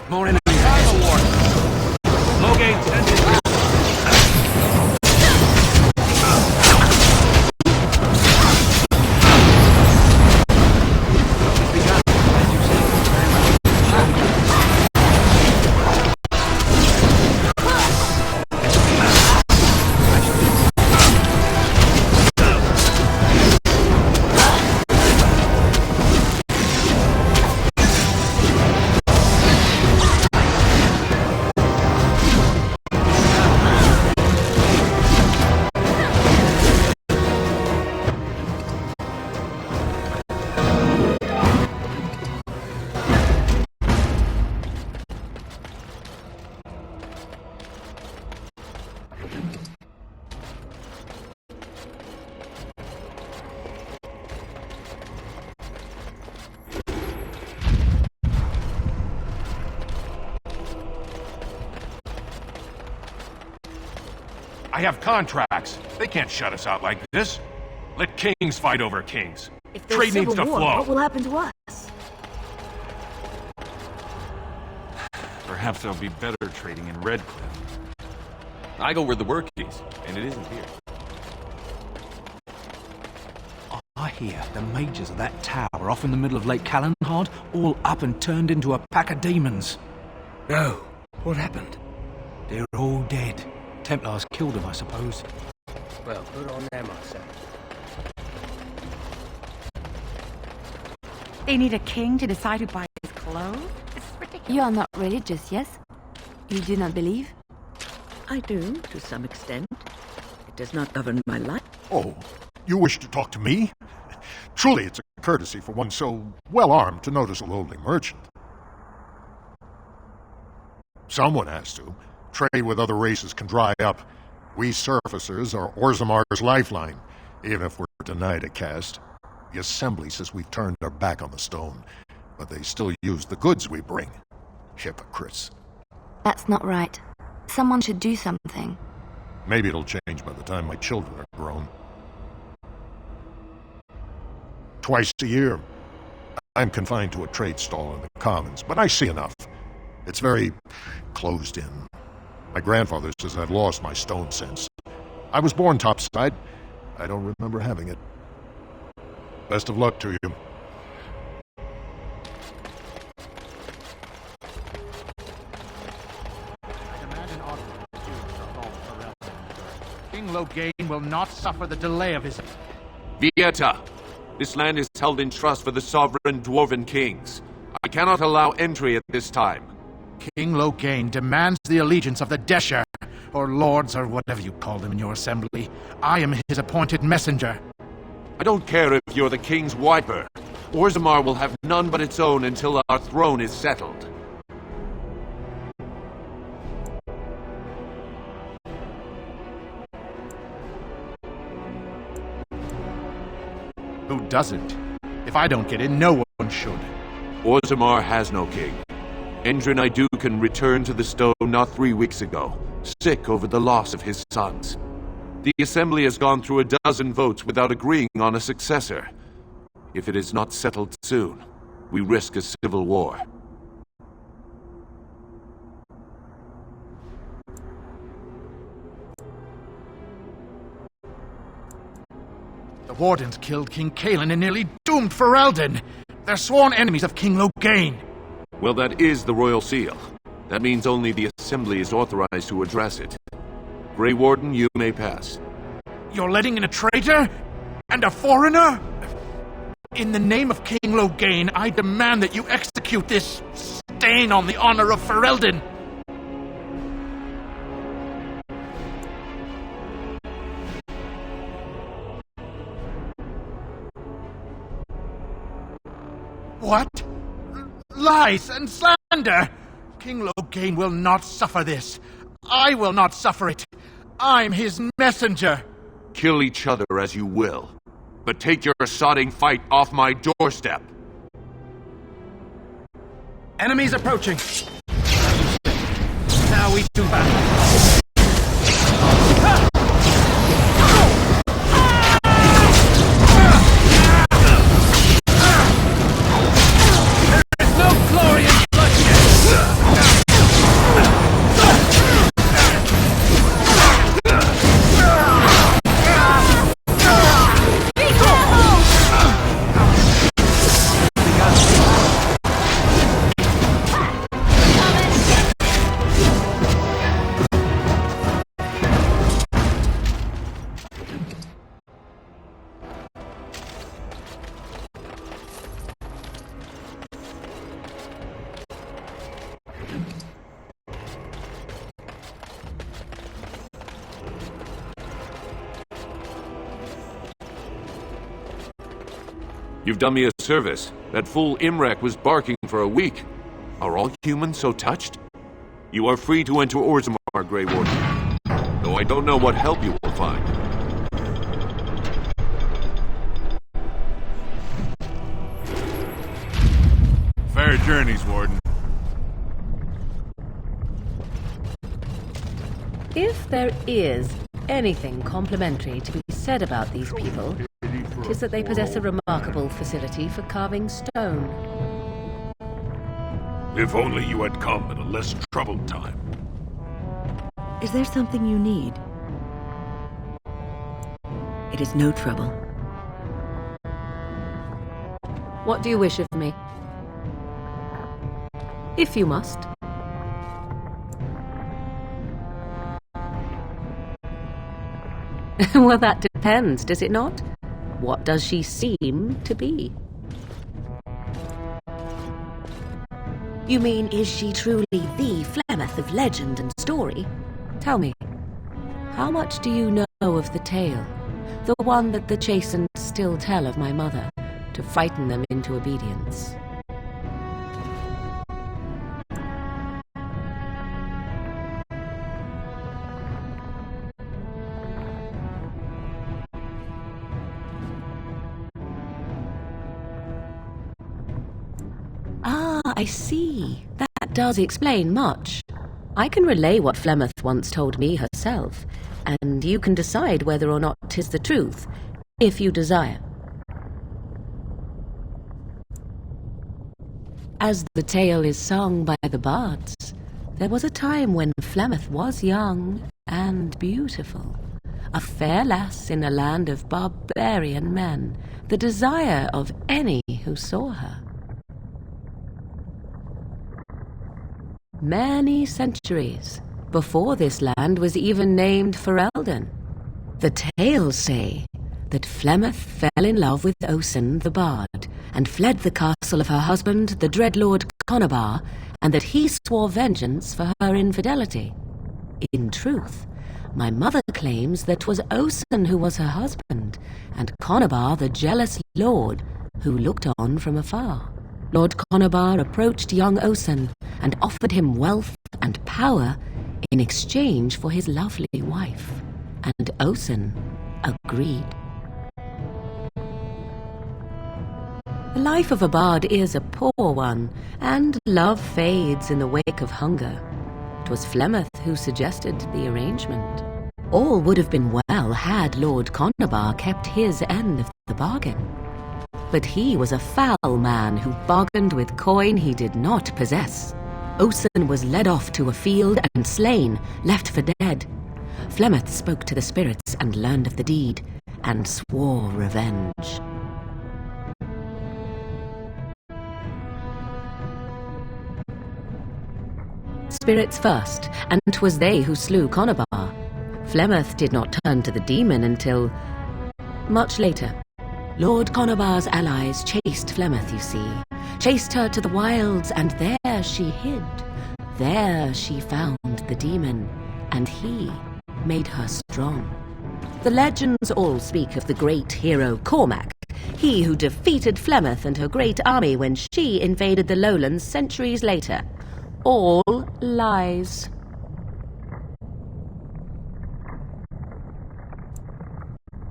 More enemies. Time war. Loghain sends it. I have contracts. They can't shut us out like this. Let kings fight over kings. If there's Trade needs to civil war, flow. what will happen to us? Perhaps there'll be better trading in Redcliffe. I go where the work is, and it isn't here. I hear the majors of that tower off in the middle of Lake Callanhard all up and turned into a pack of demons. No. What happened? They're all dead. Templars killed them, I suppose. Well, good on them, I say. They need a king to decide who buys his clothes? This is ridiculous. You are not religious, yes? You do not believe? I do, to some extent. It does not govern my life. Oh, you wish to talk to me? Truly, it's a courtesy for one so well-armed to notice a lowly merchant. Someone has to. Trade with other races can dry up. We surfacers are Orzammar's lifeline, even if we're denied a caste. The Assembly says we've turned our back on the stone, but they still use the goods we bring. Hypocrites. That's not right. Someone should do something. Maybe it'll change by the time my children are grown. Twice a year, I'm confined to a trade stall in the Commons, but I see enough. It's very closed in. My grandfather says I've lost my stone sense. I was born topside. I don't remember having it. Best of luck to you. King Loghain will not suffer the delay of his... Vieta! This land is held in trust for the sovereign Dwarven kings. I cannot allow entry at this time. King Loghain demands the allegiance of the Desher, or lords, or whatever you call them in your assembly. I am his appointed messenger. I don't care if you're the king's wiper. Orzammar will have none but its own until our throne is settled. Who doesn't? If I don't get in, no one should. Orzammar has no king. Endrin Idukan returned to the stone not 3 weeks ago, sick over the loss of his sons. The Assembly has gone through a dozen votes without agreeing on a successor. If it is not settled soon, we risk a civil war. The Wardens killed King Cailan and nearly doomed Ferelden. They're sworn enemies of King Loghain. Well, that is the Royal Seal. That means only the Assembly is authorized to address it. Grey Warden, you may pass. You're letting in a traitor? And a foreigner? In the name of King Loghain, I demand that you execute this stain on the honor of Ferelden. What? Lies and slander! King Loghain will not suffer this. I will not suffer it. I'm his messenger. Kill each other as you will, but take your sodding fight off my doorstep. Enemies approaching. Now we do battle. There is no glory in bloodshed. You've done me a service. That fool Imrek was barking for a week. Are all humans so touched? You are free to enter Orzammar, Grey Warden. Though I don't know what help you will find. Fair journeys, Warden. If there is anything complimentary to be said about these people, it is that they possess a remarkable facility for carving stone. If only you had come at a less troubled time. Is there something you need? It is no trouble. What do you wish of me? If you must. Well, that depends, does it not? What does she seem to be? You mean, is she truly the Flemeth of legend and story? Tell me, how much do you know of the tale? The one that the chastened still tell of my mother, to frighten them into obedience. I see. That does explain much. I can relay what Flemeth once told me herself, and you can decide whether or not 'tis the truth, if you desire. As the tale is sung by the bards, there was a time when Flemeth was young and beautiful, a fair lass in a land of barbarian men, the desire of any who saw her. Many centuries before this land was even named Ferelden. The tales say that Flemeth fell in love with Osen the Bard and fled the castle of her husband, the Dreadlord Conabar, and that he swore vengeance for her infidelity. In truth, my mother claims that 'twas Osen who was her husband, and Conabar the jealous lord who looked on from afar. Lord Conabar approached young Osen and offered him wealth and power in exchange for his lovely wife, and Osen agreed. The life of a bard is a poor one, and love fades in the wake of hunger. 'Twas Flemeth who suggested the arrangement. All would have been well had Lord Conabar kept his end of the bargain. But he was a foul man who bargained with coin he did not possess. Osen was led off to a field and slain, left for dead. Flemeth spoke to the spirits and learned of the deed, and swore revenge. Spirits first, and 'twas they who slew Conabar. Flemeth did not turn to the demon until much later. Lord Conabar's allies chased Flemeth, you see, chased her to the wilds, and there she hid. There she found the demon, and he made her strong. The legends all speak of the great hero Cormac, he who defeated Flemeth and her great army when she invaded the lowlands centuries later. All lies.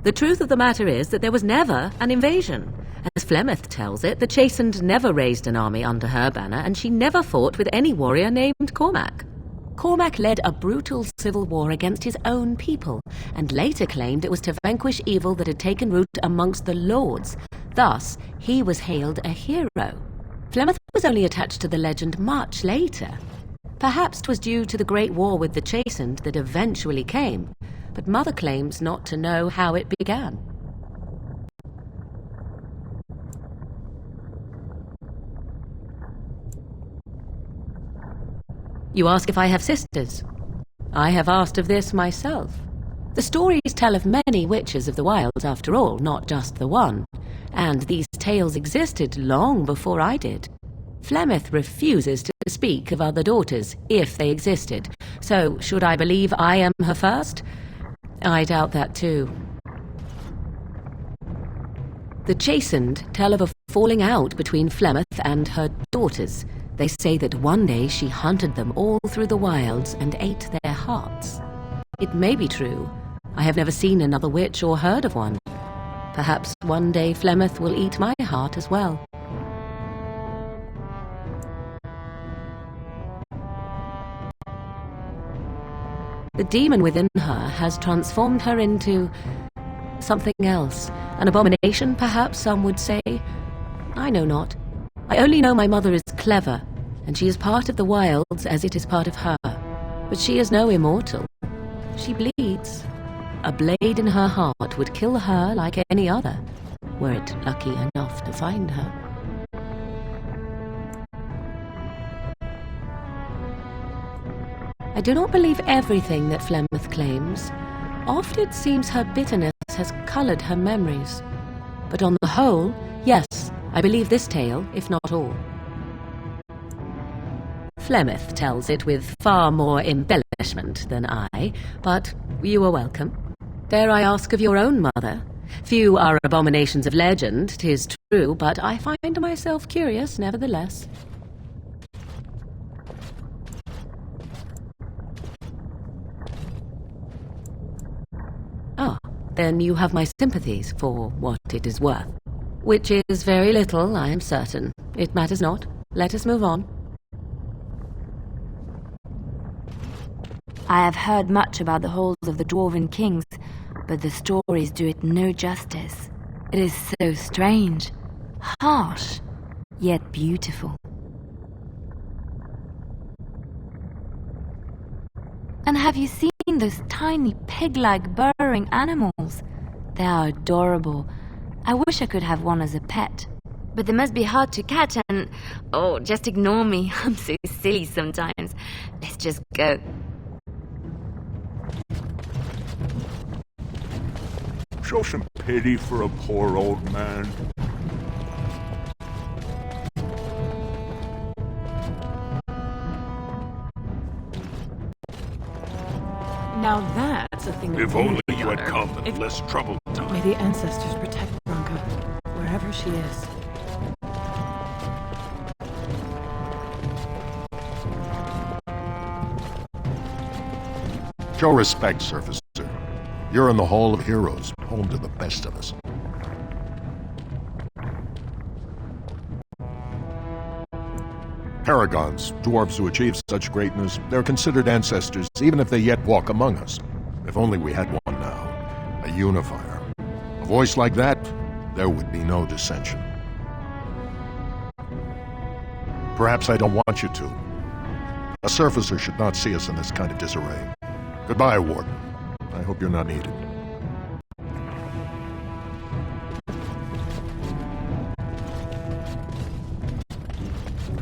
The truth of the matter is that there was never an invasion. As Flemeth tells it, the Chastened never raised an army under her banner, and she never fought with any warrior named Cormac. Cormac led a brutal civil war against his own people, and later claimed it was to vanquish evil that had taken root amongst the lords. Thus, he was hailed a hero. Flemeth was only attached to the legend much later. Perhaps 'twas due to the great war with the Chastened that eventually came, but Mother claims not to know how it began. You ask if I have sisters. I have asked of this myself. The stories tell of many witches of the wilds, after all, not just the one, and these tales existed long before I did. Flemeth refuses to speak of other daughters, if they existed, so should I believe I am her first? I doubt that too. The Chastened tell of a falling out between Flemeth and her daughters. They say that one day she hunted them all through the wilds and ate their hearts. It may be true. I have never seen another witch or heard of one. Perhaps one day Flemeth will eat my heart as well. The demon within her has transformed her into something else. An abomination, perhaps some would say. I know not. I only know my mother is clever, and she is part of the wilds as it is part of her. But she is no immortal. She bleeds. A blade in her heart would kill her like any other, were it lucky enough to find her. I do not believe everything that Flemeth claims. Oft it seems her bitterness has coloured her memories. But on the whole, yes, I believe this tale, if not all. Flemeth tells it with far more embellishment than I, but you are welcome. Dare I ask of your own mother? Few are abominations of legend, 'tis true, but I find myself curious nevertheless. Ah, then you have my sympathies for what it is worth. Which is very little, I am certain. It matters not. Let us move on. I have heard much about the halls of the Dwarven Kings, but the stories do it no justice. It is so strange, harsh, yet beautiful. And have you seen those tiny pig-like burrowing animals? They are adorable. I wish I could have one as a pet. But they must be hard to catch and... Oh, just ignore me. I'm so silly sometimes. Let's just go. Show some pity for a poor old man. Now that's a thing of If only beauty, you had Honor. come in less troubled time. May the ancestors protect Bronca, wherever she is. Show respect, Surfacer. You're in the Hall of Heroes, home to the best of us. Paragons, dwarves who achieve such greatness, they're considered ancestors even if they yet walk among us. If only we had one now. A unifier. A voice like that, there would be no dissension. Perhaps I don't want you to. A Surfacer should not see us in this kind of disarray. Goodbye, Warden. I hope you're not needed.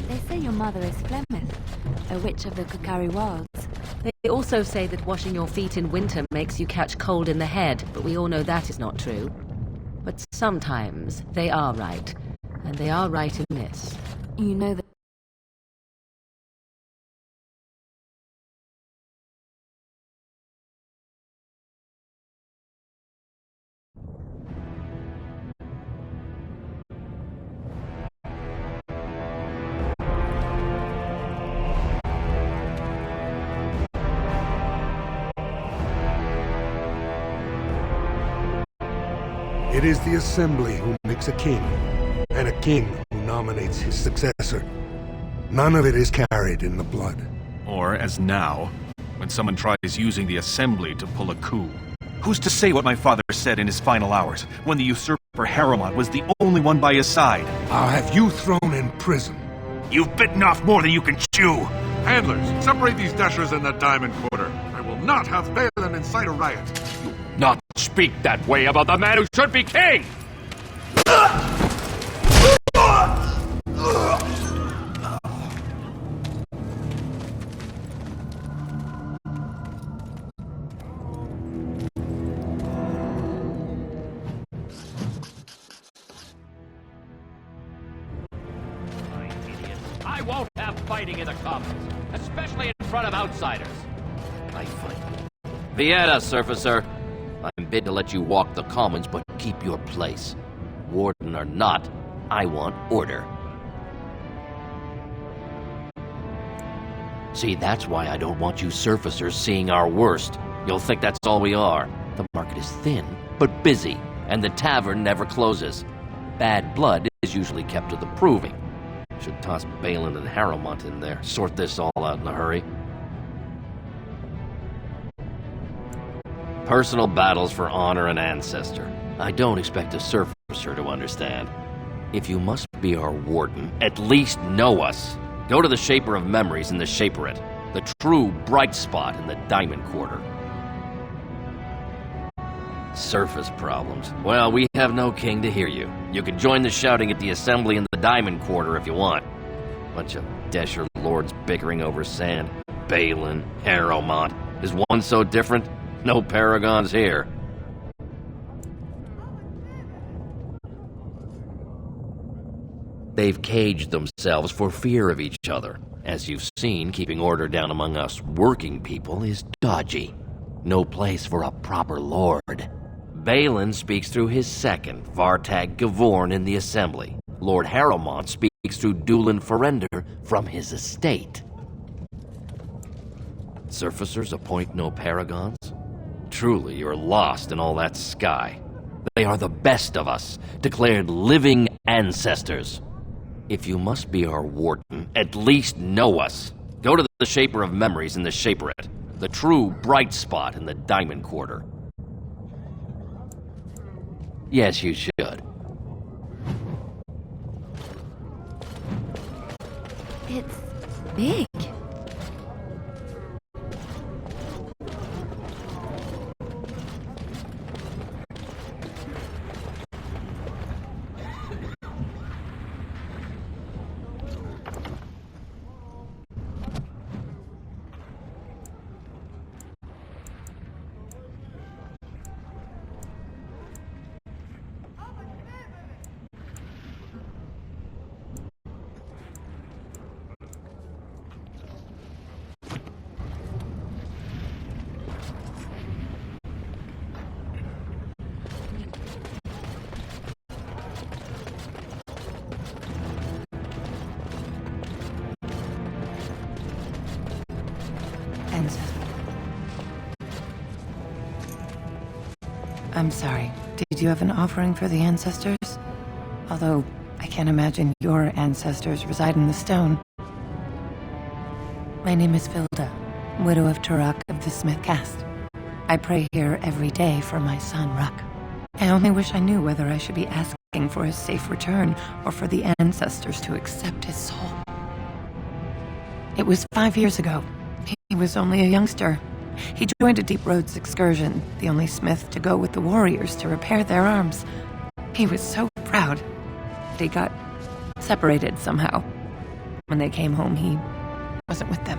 They say your mother is Flemeth, a witch of the Kukari Wilds. They also say that washing your feet in winter makes you catch cold in the head, but we all know that is not true. But sometimes they are right, and they are right in this. You know that... It is the Assembly who makes a king, and a king who nominates his successor. None of it is carried in the blood. Or, as now, when someone tries using the Assembly to pull a coup. Who's to say what my father said in his final hours, when the usurper Harrowmont was the only one by his side? I'll have you thrown in prison. You've bitten off more than you can chew! Handlers, separate these dashers in the Diamond Quarter. I will not have Balin incite a riot. You not speak that way about the man who should be king! I won't have fighting in the Commons, especially in front of outsiders. I fight. Vienna, Surfacer. I'm bid to let you walk the Commons, but keep your place. Warden or not, I want order. See, that's why I don't want you surfacers seeing our worst. You'll think that's all we are. The market is thin, but busy, and the tavern never closes. Bad blood is usually kept to the proving. Should toss Balin and Harrowmont in there, sort this all out in a hurry. Personal battles for honor and ancestor. I don't expect a surfacer to understand. If you must be our warden, at least know us. Go to the Shaper of Memories in the Shaperate, the true bright spot in the Diamond Quarter. Surface problems. Well, we have no king to hear you. You can join the shouting at the assembly in the Diamond Quarter if you want. Bunch of Desher lords bickering over sand. Balin, Harrowmont. Is one so different? No paragons here. They've caged themselves for fear of each other. As you've seen, keeping order down among us working people is dodgy. No place for a proper lord. Balin speaks through his second, Vartag Gavorn, in the assembly. Lord Harrowmont speaks through Dulin Ferender from his estate. Surfacers appoint no paragons? Truly, you're lost in all that sky. They are the best of us, declared living ancestors. If you must be our warden, at least know us. Go to the Shaper of Memories in the Shaperate, the true bright spot in the Diamond Quarter. Yes, you should. It's big. I'm sorry. Did you have an offering for the ancestors? Although, I can't imagine your ancestors reside in the stone. My name is Vilda, widow of Turok of the Smith Caste. I pray here every day for my son, Ruck. I only wish I knew whether I should be asking for his safe return or for the ancestors to accept his soul. It was 5 years ago. He was only a youngster. He joined a Deep Roads excursion, the only smith to go with the warriors to repair their arms. He was so proud, but he got separated somehow. When they came home, he wasn't with them.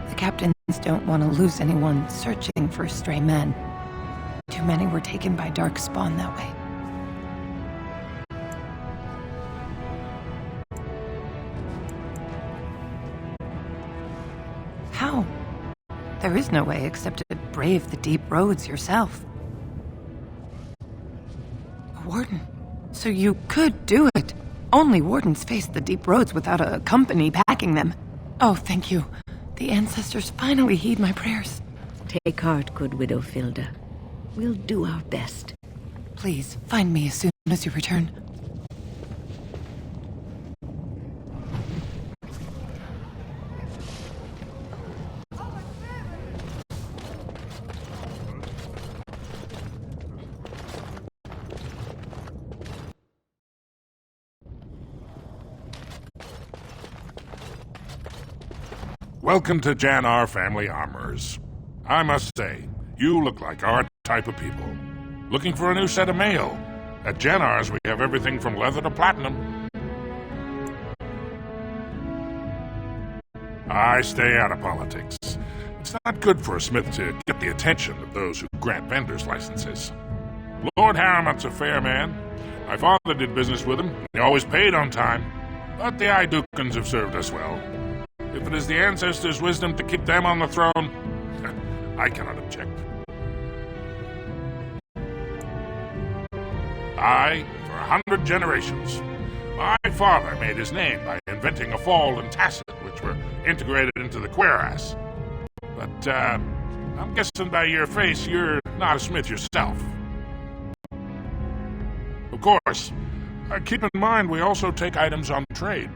The captains don't want to lose anyone searching for stray men. Too many were taken by Dark Spawn that way. How? There is no way except to brave the deep roads yourself. A warden? So you could do it. Only wardens face the deep roads without a company backing them. Oh, thank you. The ancestors finally heed my prayers. Take heart, good Widow Vilda. We'll do our best. Please, find me as soon as you return. Welcome to Jannar Family Armors. I must say, you look like our type of people. Looking for a new set of mail? At Jannar's, we have everything from leather to platinum. I stay out of politics. It's not good for a smith to get the attention of those who grant vendors licenses. Lord Harrowmont's a fair man. My father did business with him. He always paid on time. But the Idukans have served us well. If it is the ancestors' wisdom to keep them on the throne, I cannot object. Aye, for 100 generations. My father made his name by inventing a fall and tacet, which were integrated into the cuirass. But, I'm guessing by your face you're not a smith yourself. Of course, keep in mind we also take items on trade.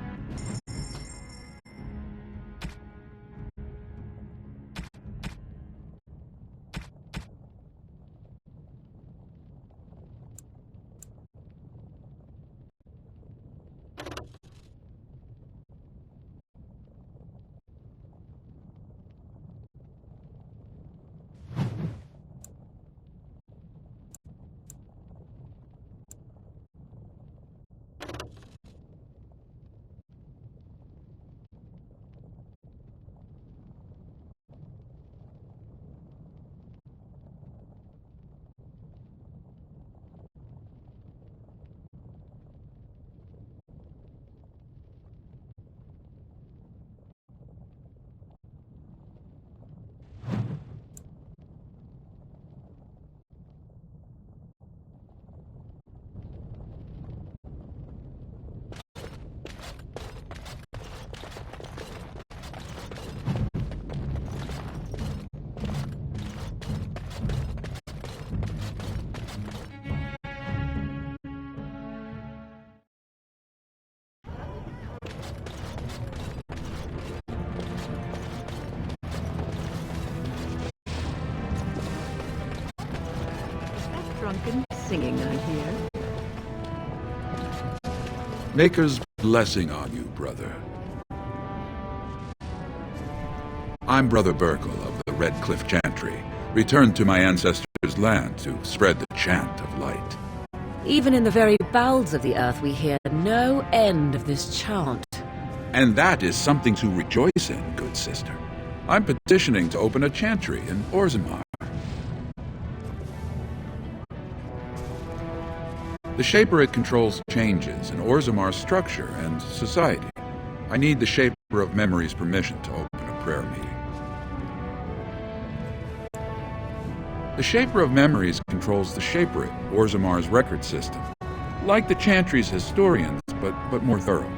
Drunken singing, I hear. Maker's blessing on you, brother. I'm Brother Burkle of the Red Cliff Chantry, returned to my ancestors' land to spread the chant of light. Even in the very bowels of the earth we hear no end of this chant. And that is something to rejoice in, good sister. I'm petitioning to open a chantry in Orzammar. The Shaperate controls changes in Orzammar's structure and society. I need the Shaper of Memory's permission to open a prayer meeting. The Shaper of Memories controls the Shaperate, Orzammar's record system. Like the Chantry's historians, but more thorough.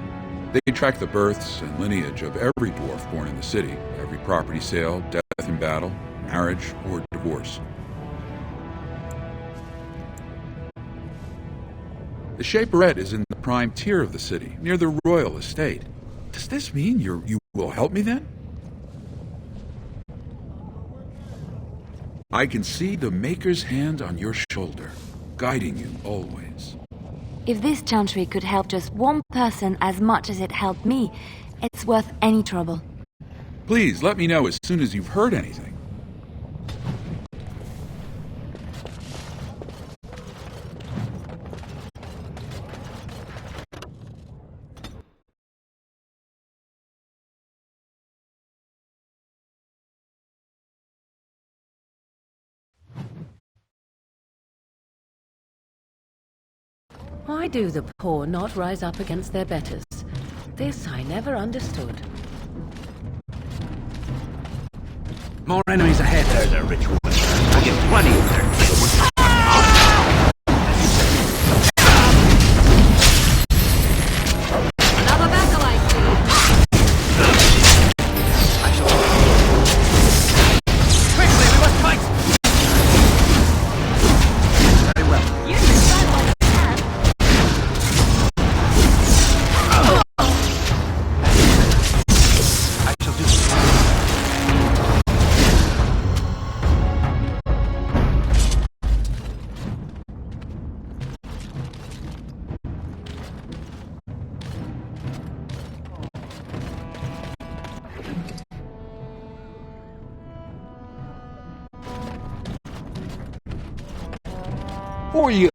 They track the births and lineage of every dwarf born in the city, every property sale, death in battle, marriage, or divorce. The Shaperette is in the prime tier of the city, near the royal estate. Does this mean you will help me then? I can see the Maker's hand on your shoulder, guiding you always. If this chantry could help just one person as much as it helped me, it's worth any trouble. Please let me know as soon as you've heard anything. Why do the poor not rise up against their betters? This I never understood. More enemies ahead. There's a rich woman. I'll get plenty of her. Another battle, I see. Quickly, we must fight! Very well. You can fight what you can. I shall do Who are you?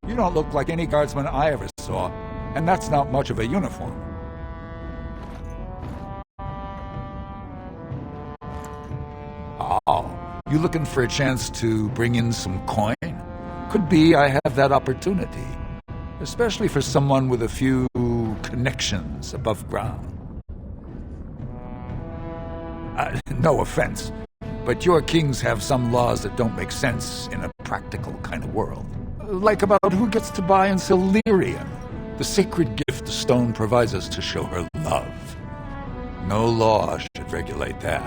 You don't look like any guardsman I ever saw, and that's not much of a uniform. Oh, you looking for a chance to bring in some coin? Could be I have that opportunity, especially for someone with a few connections above ground. No offense, but your kings have some laws that don't make sense in a practical kind of world. Like about who gets to buy and sell lyrium, the sacred gift the stone provides us to show her love. No law should regulate that.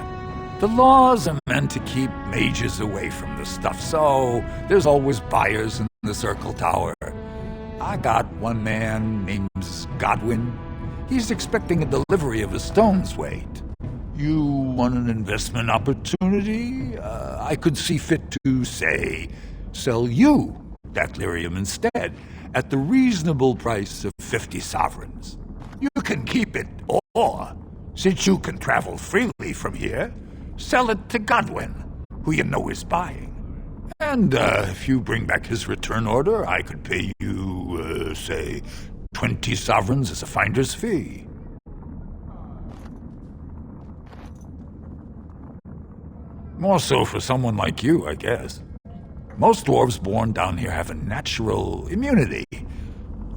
The laws are meant to keep mages away from the stuff, so there's always buyers in the Circle Tower. I got one man named Godwin. He's expecting a delivery of a stone's weight. You want an investment opportunity? I could see fit to, say, sell you that lyrium instead, at the reasonable price of 50 sovereigns. You can keep it, or, since you can travel freely from here, sell it to Godwin, who you know is buying. And if you bring back his return order, I could pay you, say, 20 sovereigns as a finder's fee. More so for someone like you, I guess. Most dwarves born down here have a natural immunity.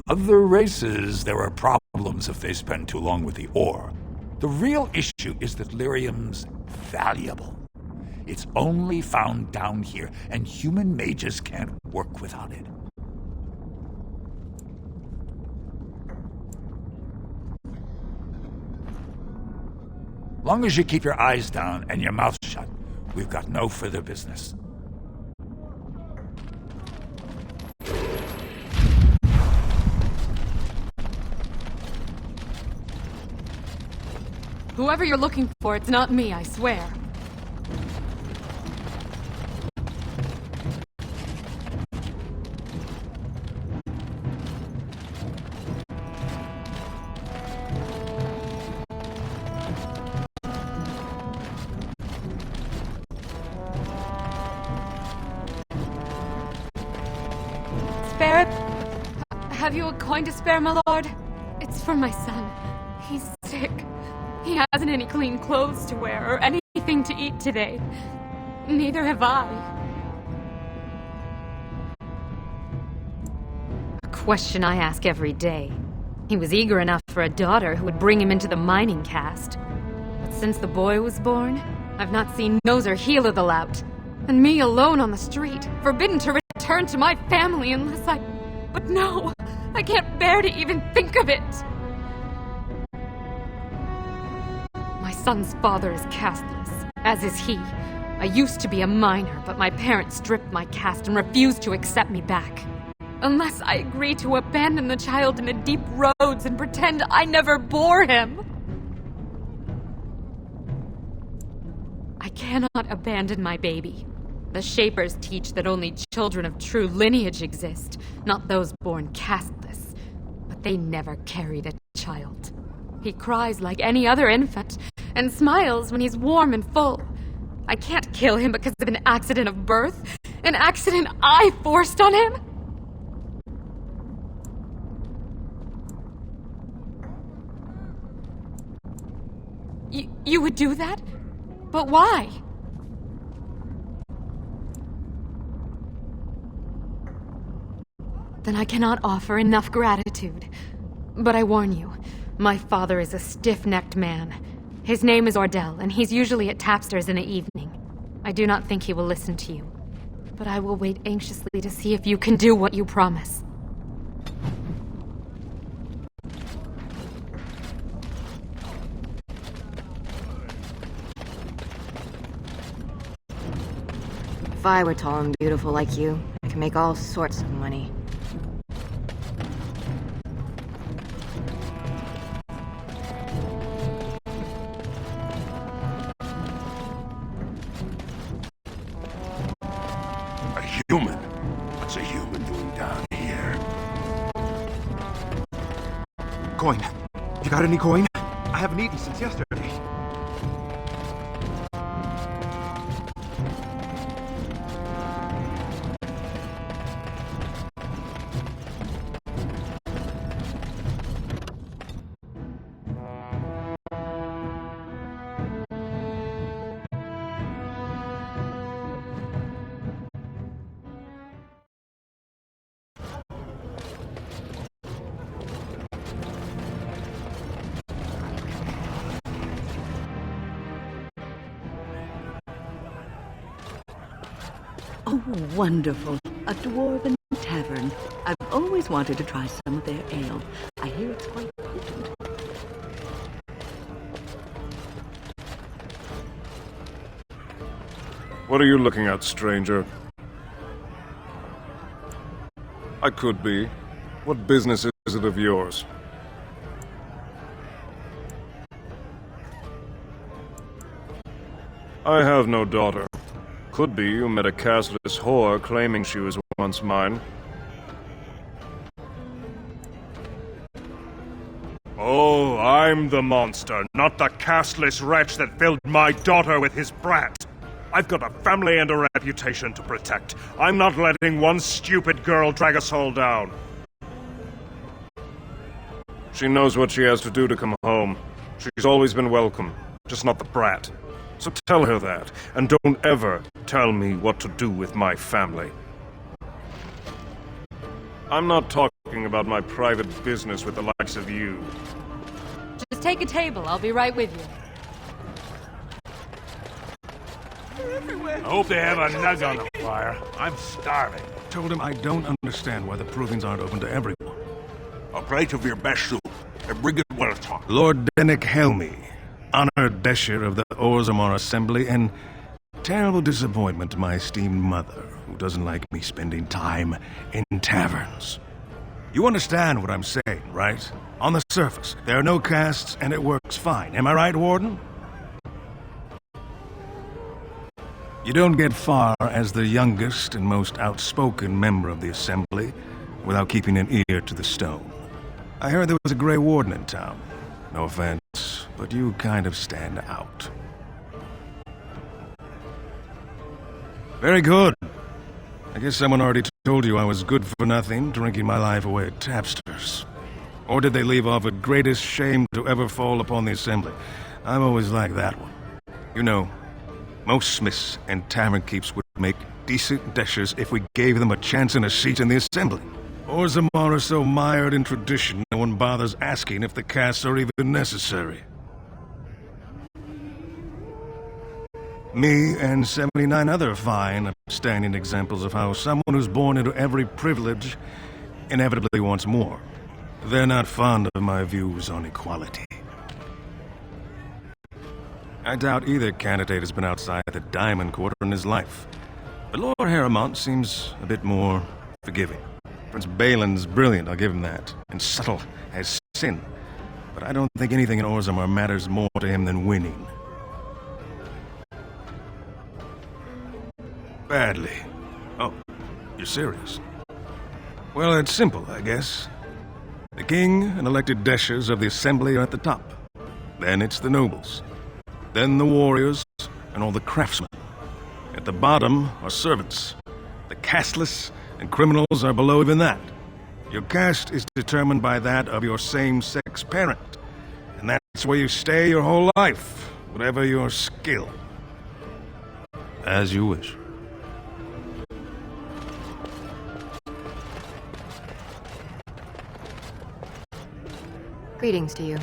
Other races, there are problems if they spend too long with the ore. The real issue is that lyrium's valuable. It's only found down here, and human mages can't work without it. Long as you keep your eyes down and your mouth shut, we've got no further business. Whoever you're looking for, it's not me, I swear. Spare it? Have you a coin to spare, my lord? It's for my son. He's sick. He hasn't any clean clothes to wear or anything to eat today. Neither have I. A question I ask every day. He was eager enough for a daughter who would bring him into the mining caste. But since the boy was born, I've not seen nose or heel of the lout. And me alone on the street, forbidden to return to my family unless I... But no! I can't bear to even think of it! My son's father is casteless, as is he. I used to be a miner, but my parents stripped my caste and refused to accept me back. Unless I agree to abandon the child in the deep roads and pretend I never bore him. I cannot abandon my baby. The Shapers teach that only children of true lineage exist, not those born casteless. But they never carried a child. He cries like any other infant, and smiles when he's warm and full. I can't kill him because of an accident of birth, an accident I forced on him. You would do that? But why? Then I cannot offer enough gratitude. But I warn you, my father is a stiff-necked man. His name is Ordell, and he's usually at Tapster's in the evening. I do not think he will listen to you. But I will wait anxiously to see if you can do what you promise. If I were tall and beautiful like you, I could make all sorts of money. Human? What's a human doing down here? Coin. You got any coin? I haven't eaten since yesterday. Oh, wonderful. A dwarven tavern. I've always wanted to try some of their ale. I hear it's quite potent. What are you looking at, stranger? I could be. What business is it of yours? I have no daughter. Could be you met a castless whore claiming she was once mine. Oh, I'm the monster, not the castless wretch that filled my daughter with his brat. I've got a family and a reputation to protect. I'm not letting one stupid girl drag us all down. She knows what she has to do to come home. She's always been welcome, just not the brat. So tell her that, and don't ever tell me what to do with my family. I'm not talking about my private business with the likes of you. Just take a table. I'll be right with you. I hope they have a nug on the fire. I'm starving. Told him I don't understand why the provings aren't open to everyone. A plate of your best soup, and bring it well talk. Lord Dennick Helmy, honored Desher of the Orzammar Assembly, and terrible disappointment to my esteemed mother, who doesn't like me spending time in taverns. You understand what I'm saying, right? On the surface, there are no castes, and it works fine. Am I right, Warden? You don't get far as the youngest and most outspoken member of the Assembly without keeping an ear to the stone. I heard there was a Grey Warden in town. No offense, but you kind of stand out. Very good. I guess someone already told you I was good for nothing, drinking my life away at tapsters. Or did they leave off at greatest shame to ever fall upon the Assembly? I've always liked that one. You know, most smiths and tavern keeps would make decent deshers if we gave them a chance and a seat in the Assembly. Orzammar are so mired in tradition, no one bothers asking if the castes are even necessary. Me and 79 other fine, upstanding examples of how someone who's born into every privilege inevitably wants more. They're not fond of my views on equality. I doubt either candidate has been outside the Diamond Quarter in his life. But Lord Harrowmont seems a bit more forgiving. Prince Balin's brilliant, I'll give him that, and subtle as sin. But I don't think anything in Orzammar matters more to him than winning. Badly. Oh, you're serious? Well, it's simple, I guess. The king and elected deshers of the Assembly are at the top. Then it's the nobles. Then the warriors and all the craftsmen. At the bottom are servants. The casteless and criminals are below even that. Your caste is determined by that of your same-sex parent. And that's where you stay your whole life, whatever your skill. As you wish. Greetings to you.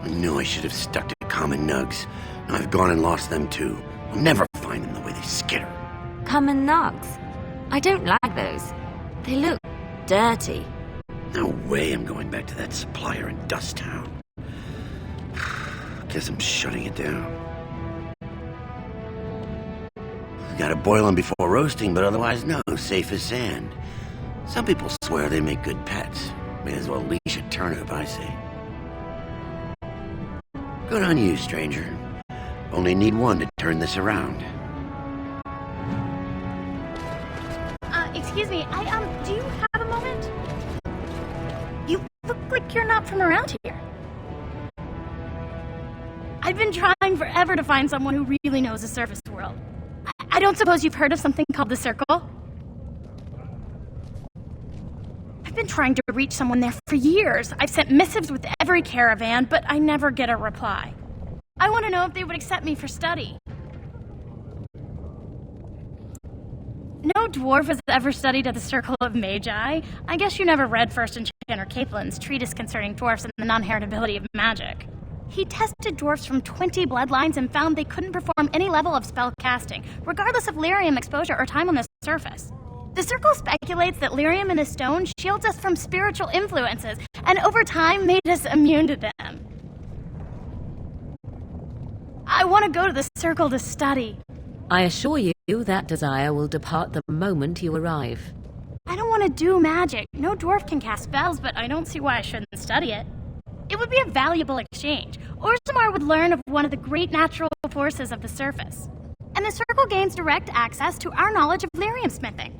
I knew I should have stuck to common nugs. Now I've gone and lost them too. I'll never find them the way they skitter. Common nugs? I don't like those. They look dirty. No way I'm going back to that supplier in Dust Town. Guess I'm shutting it down. Gotta boil them before roasting, but otherwise no, safe as sand. Some people swear they make good pets. May as well leash a turnip, I say. Good on you, stranger. Only need one to turn this around. Excuse me, do you have a moment? You look like you're not from around here. I've been trying forever to find someone who really knows the surface world. I don't suppose you've heard of something called the Circle? I've been trying to reach someone there for years. I've sent missives with every caravan, but I never get a reply. I want to know if they would accept me for study. No dwarf has ever studied at the Circle of Magi. I guess you never read First Enchanter Capelin's treatise concerning dwarfs and the non-heritability of magic. He tested dwarfs from 20 bloodlines and found they couldn't perform any level of spell casting, regardless of lyrium exposure or time on the surface. The Circle speculates that lyrium in a stone shields us from spiritual influences, and over time made us immune to them. I want to go to the Circle to study. I assure you that desire will depart the moment you arrive. I don't want to do magic. No dwarf can cast spells, but I don't see why I shouldn't study it. It would be a valuable exchange. Orzammar would learn of one of the great natural forces of the surface. And the Circle gains direct access to our knowledge of lyrium smithing.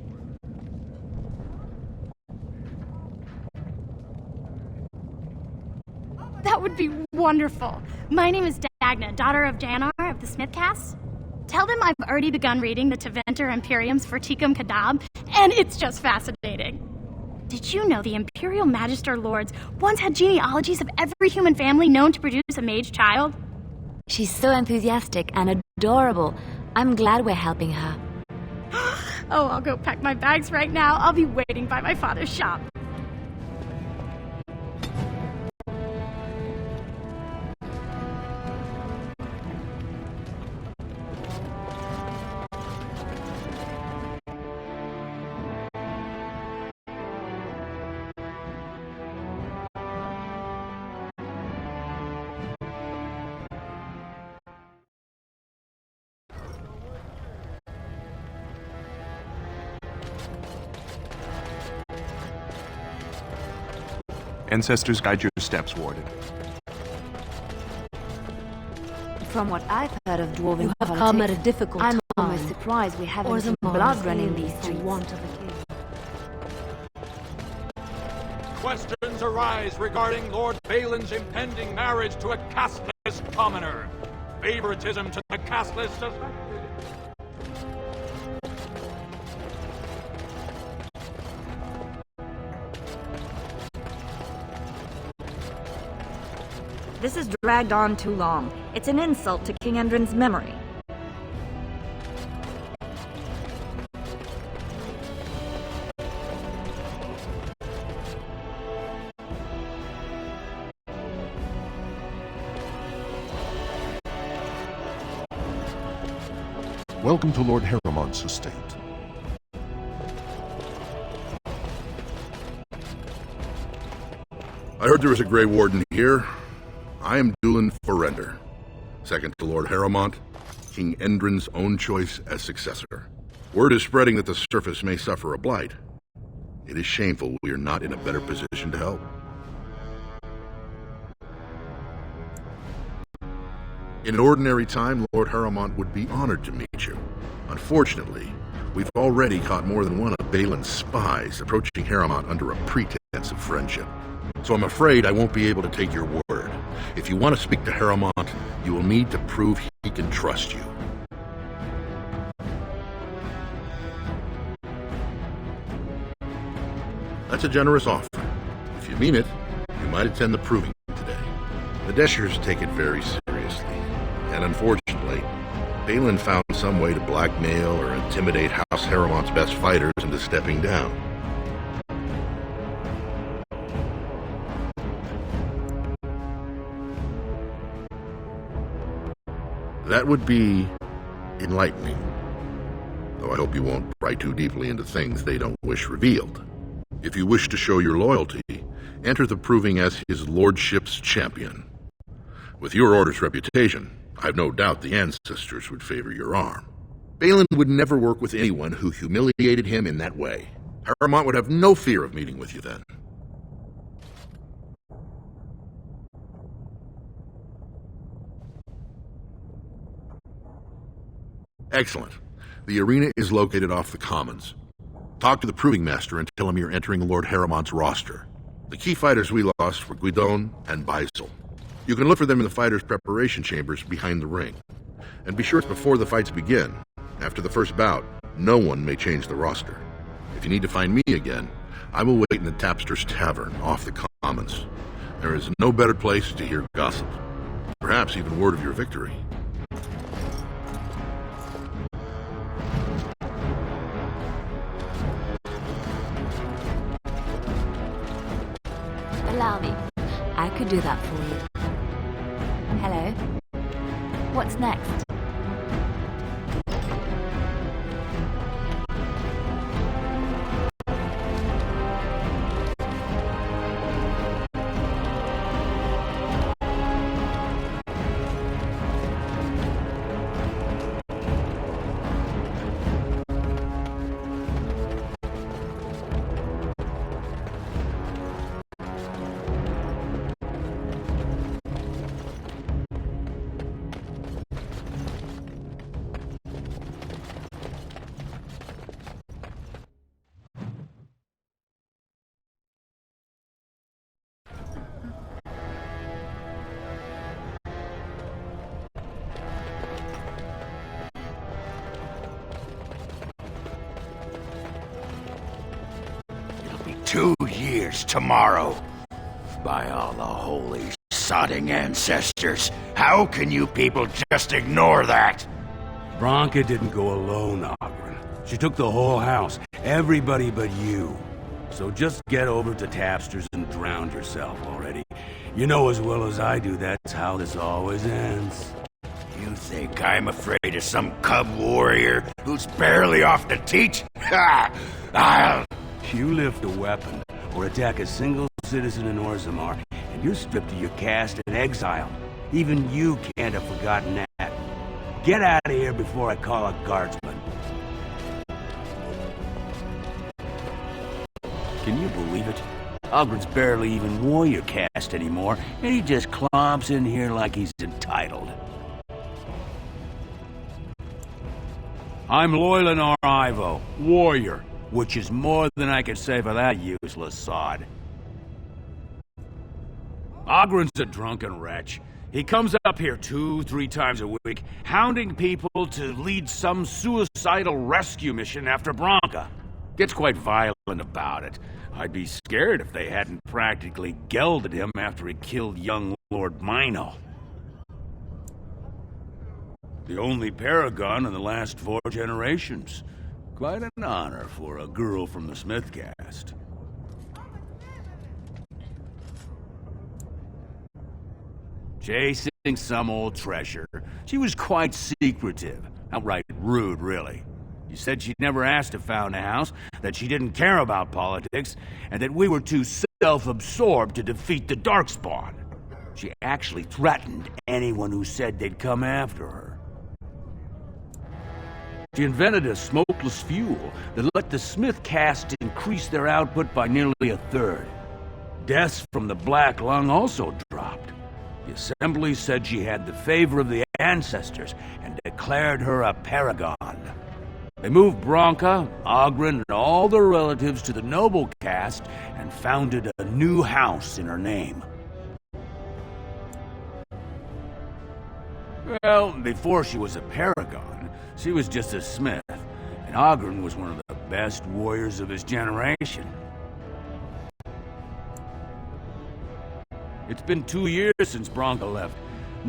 That would be wonderful. My name is Dagna, daughter of Janar of the Smithcasts. Tell them I've already begun reading the Tevinter Imperiums for Tikum Kadab, and it's just fascinating. Did you know the Imperial Magister Lords once had genealogies of every human family known to produce a mage child? She's so enthusiastic and adorable. I'm glad we're helping her. Oh, I'll go pack my bags right now. I'll be waiting by my father's shop. Ancestors, guide your steps, Warden. From what I've heard of dwarven You have politics, come at a difficult I'm time. almost surprised we haven't seen Orzammar blood is running ill these for streets. want of a king. Questions arise regarding Lord Balin's impending marriage to a casteless commoner. Favoritism to the casteless suspected. This has dragged on too long. It's an insult to King Endrin's memory. Welcome to Lord Haramont's estate. I heard there was a Grey Warden here. I am Dulin Forrender, second to Lord Haramont, King Endrin's own choice as successor. Word is spreading that the surface may suffer a blight. It is shameful we are not in a better position to help. In an ordinary time, Lord Haramont would be honored to meet you. Unfortunately, we've already caught more than one of Balin's spies approaching Haramont under a pretense of friendship. So I'm afraid I won't be able to take your word. If you want to speak to Haramont, you will need to prove he can trust you. That's a generous offer. If you mean it, you might attend the proving today. The Deschers take it very seriously. And unfortunately, Balin found some way to blackmail or intimidate House Haramont's best fighters into stepping down. That would be enlightening. Though I hope you won't pry too deeply into things they don't wish revealed. If you wish to show your loyalty, enter the proving as his lordship's champion. With your order's reputation, I've no doubt the ancestors would favor your arm. Balin would never work with anyone who humiliated him in that way. Haramont would have no fear of meeting with you then. Excellent. The arena is located off the Commons. Talk to the Proving Master and tell him you're entering Lord Haramont's roster. The key fighters we lost were Guidon and Baisel. You can look for them in the fighters' preparation chambers behind the ring. And be sure it's before the fights begin, After the first bout, no one may change the roster. If you need to find me again, I will wait in the Tapster's Tavern off the Commons. There is no better place to hear gossip. Perhaps even word of your victory. Allow me. I could do that for you. Hello? What's next? It'll be 2 years tomorrow. By all the holy sodding ancestors, how can you people just ignore that? Branka didn't go alone, Ogren. She took the whole house, everybody but you. So just get over to Tapster's and drown yourself already. You know as well as I do that's how this always ends. You think I'm afraid of some cub warrior who's barely off the teat? Ha! You lift a weapon or attack a single citizen in Orzammar, and you're stripped of your caste and exiled. Even you can't have forgotten that. Get out of here before I call a guardsman. Can you believe it? Ogren's barely even warrior caste anymore, and he just clomps in here like he's entitled. I'm Loylanar Ivo, warrior, which is more than I can say for that useless sod. Ogren's a drunken wretch. He comes up here 2-3 times a week, hounding people to lead some suicidal rescue mission after Branka. Gets quite violent about it. I'd be scared if they hadn't practically gelded him after he killed young Lord Mino. The only paragon in the last 4 generations. Quite an honor for a girl from the Smith caste. Chasing some old treasure. She was quite secretive. Outright rude, really. She said she'd never asked if found a house, that she didn't care about politics, and that we were too self-absorbed to defeat the Darkspawn. She actually threatened anyone who said they'd come after her. She invented a smokeless fuel that let the Smith caste increase their output by nearly 1/3. Deaths from the Black Lung also dropped. The Assembly said she had the favor of the ancestors and declared her a paragon. They moved Branka, Ogren, and all their relatives to the noble caste and founded a new house in her name. Well, before she was a paragon, she was just a smith, and Ogren was one of the best warriors of his generation. It's been 2 years since Branka left.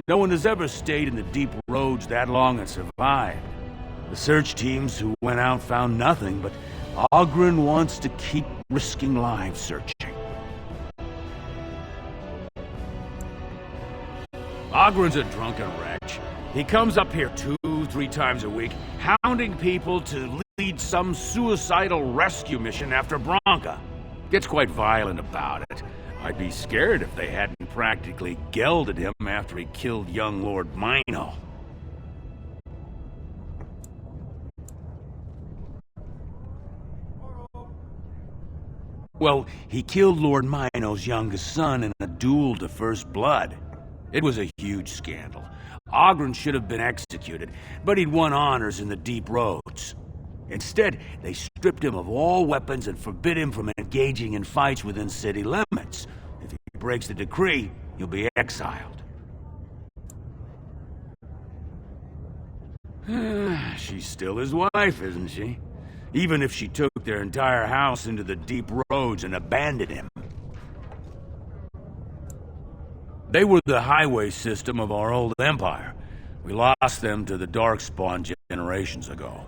No one has ever stayed in the deep roads that long and survived. The search teams who went out found nothing, but Ogren wants to keep risking lives searching. Ogren's a drunken wretch. He comes up here 2-3 times a week, hounding people to lead some suicidal rescue mission after Branka. Gets quite violent about it. I'd be scared if they hadn't practically gelded him after he killed young Lord Mino. Well, he killed Lord Mino's youngest son in a duel to first blood. It was a huge scandal. Ogren should have been executed, but he'd won honors in the deep roads. Instead, they stripped him of all weapons and forbid him from engaging in fights within city limits. If he breaks the decree, he'll be exiled. She's still his wife, isn't she? Even if she took their entire house into the deep roads and abandoned him. They were the highway system of our old empire. We lost them to the Darkspawn generations ago.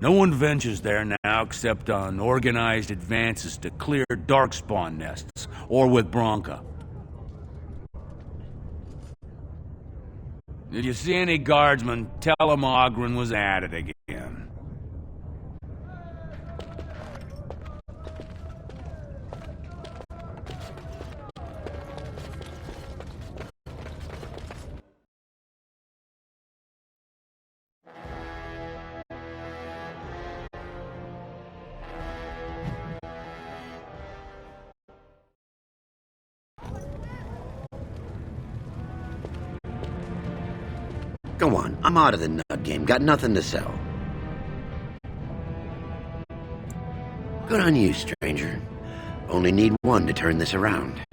No one ventures there now except on organized advances to clear Darkspawn nests, or with Bronca. Did you see any guardsmen? Tell them Oghren was at it again. Go on, I'm out of the nut game. Got nothing to sell. Good on you, stranger. Only need one to turn this around.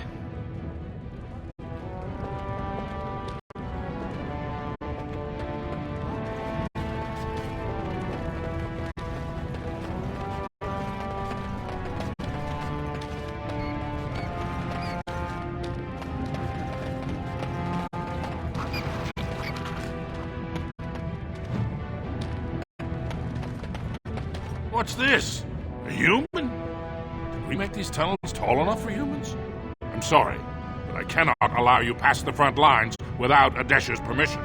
What's this? A human? Did we make these tunnels tall enough for humans? I'm sorry, but I cannot allow you past the front lines without Adesh's permission.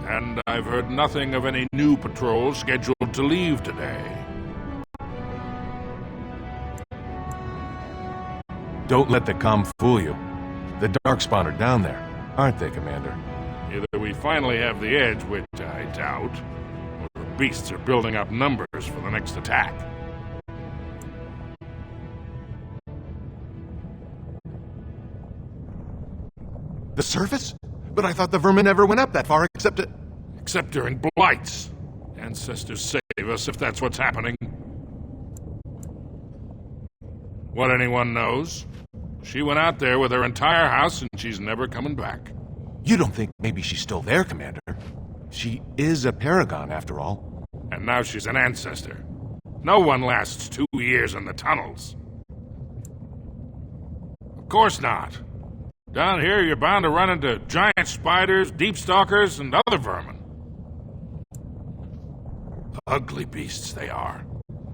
And I've heard nothing of any new patrols scheduled to leave today. Don't let the comm fool you. The Darkspawn are down there, aren't they, Commander? Either we finally have the edge, which I doubt, or the beasts are building up numbers for the next attack. The surface? But I thought the vermin never went up that far, except during blights. Ancestors save us if that's what's happening. What anyone knows? She went out there with her entire house and she's never coming back. You don't think maybe she's still there, Commander? She is a paragon, after all. And now she's an ancestor. No one lasts 2 years in the tunnels. Of course not. Down here, you're bound to run into giant spiders, deep stalkers, and other vermin. Ugly beasts they are.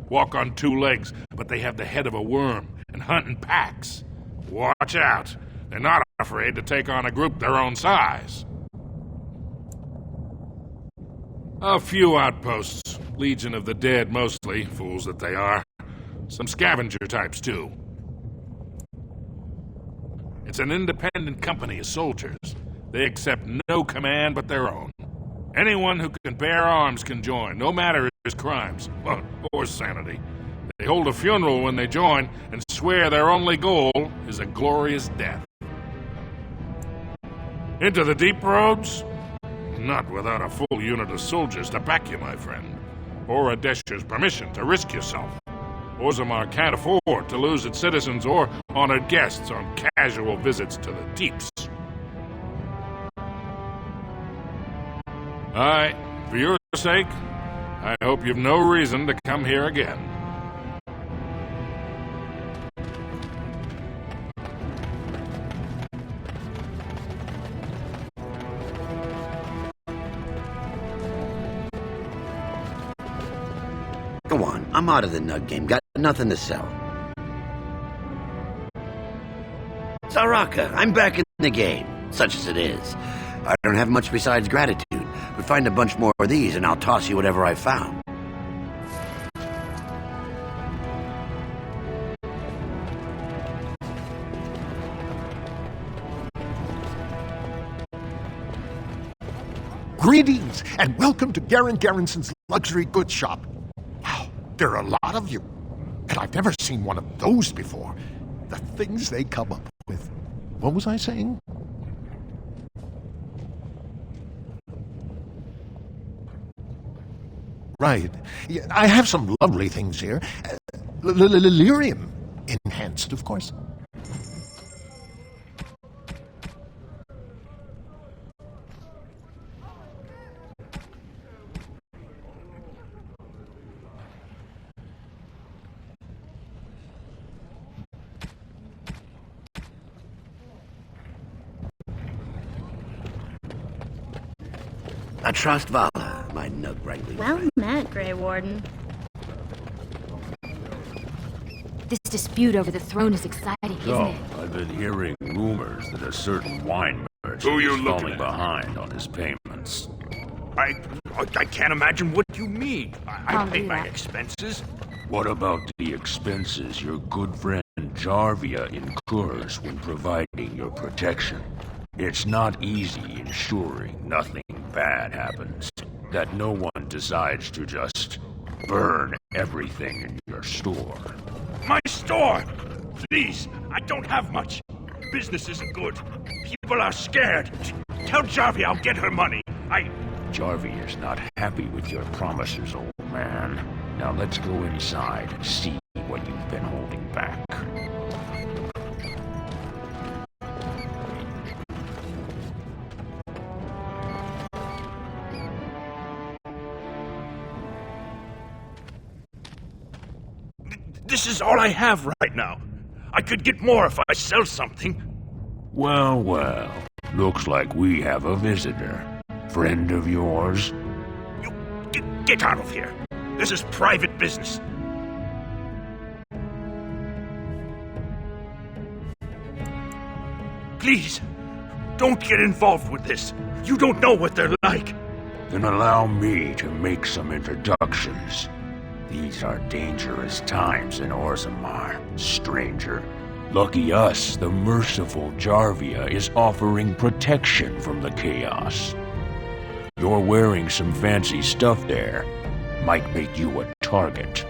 Walk on 2 legs, but they have the head of a worm and hunt in packs. Watch out. They're not afraid to take on a group their own size. A few outposts. Legion of the Dead mostly, fools that they are. Some scavenger types, too. It's an independent company of soldiers. They accept no command but their own. Anyone who can bear arms can join, no matter his crimes, well, or sanity. They hold a funeral when they join and swear their only goal is a glorious death. Into the deep roads? Not without a full unit of soldiers to back you, my friend. Or Adesh's permission to risk yourself. Orzammar can't afford to lose its citizens or honored guests on casual visits to the deeps. For your sake, I hope you've no reason to come here again. Go on, I'm out of the nug game. Got nothing to sell. Saraka, I'm back in the game, such as it is. I don't have much besides gratitude, but find a bunch more of these and I'll toss you whatever I found. Greetings, and welcome to Garen Garrison's luxury goods shop. Wow, there are a lot of you. And I've never seen one of those before. The things they come up with. What was I saying? Right. Yeah, I have some lovely things here. Lyrium enhanced, of course. I trust Vala, my nug-wrangling Well friend. met, Grey Warden. This dispute over the throne is exciting, isn't So, it? I've been hearing rumors that a certain wine merchant Who you is looking falling at? behind on his payments. I can't imagine what you mean. I I'll pay do my that. expenses. What about the expenses your good friend Jarvia incurs when providing your protection? It's not easy ensuring nothing bad happens, that no one decides to just burn everything in your store. My store! Please, I don't have much. Business isn't good. People are scared. Tell Jarvia I'll get her money. Jarvia is not happy with your promises, old man. Now let's go inside and see what you've been holding back. This is all I have right now. I could get more if I sell something. Well, well. Looks like we have a visitor. Friend of yours? Get out of here. This is private business. Please, don't get involved with this. You don't know what they're like. Then allow me to make some introductions. These are dangerous times in Orzammar, stranger. Lucky us, the merciful Jarvia is offering protection from the chaos. You're wearing some fancy stuff there. Might make you a target.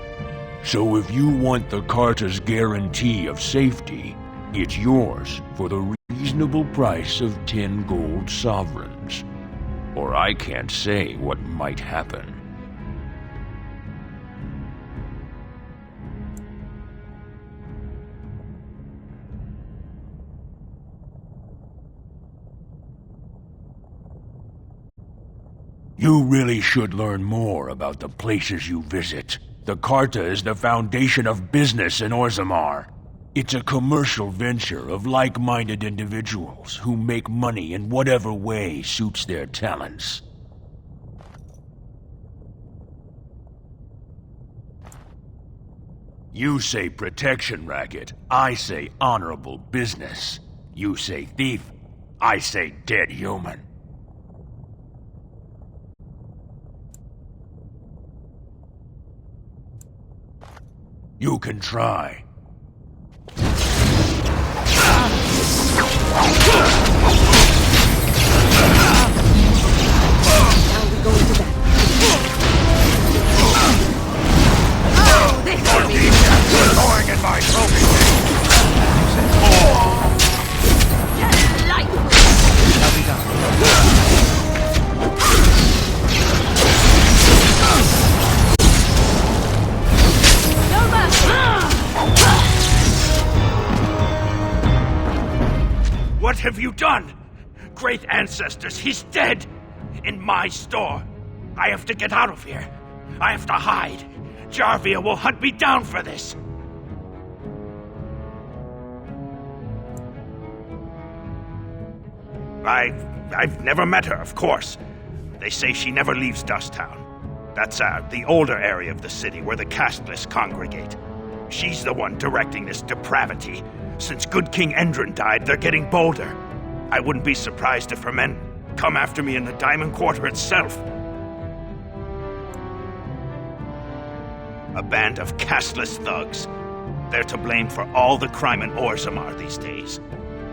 So if you want the Carta's guarantee of safety, it's yours for the reasonable price of 10 gold sovereigns. Or I can't say what might happen. You really should learn more about the places you visit. The Carta is the foundation of business in Orzammar. It's a commercial venture of like-minded individuals who make money in whatever way suits their talents. You say protection racket, I say honorable business. You say thief, I say dead human. You can try. Going in my What have you done? Great ancestors, he's dead! In my store. I have to get out of here. I have to hide. Jarvia will hunt me down for this. I've never met her, of course. They say she never leaves Dusttown. That's the older area of the city where the casteless congregate. She's the one directing this depravity. Since good King Endrin died, they're getting bolder. I wouldn't be surprised if her men come after me in the Diamond Quarter itself. A band of casteless thugs. They're to blame for all the crime in Orzammar these days.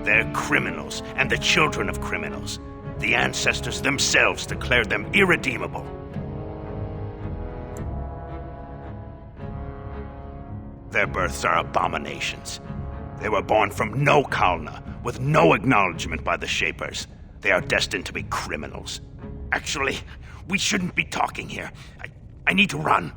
They're criminals, and the children of criminals. The ancestors themselves declared them irredeemable. Their births are abominations. They were born from no Kalna, with no acknowledgement by the Shapers. They are destined to be criminals. Actually, we shouldn't be talking here. I need to run.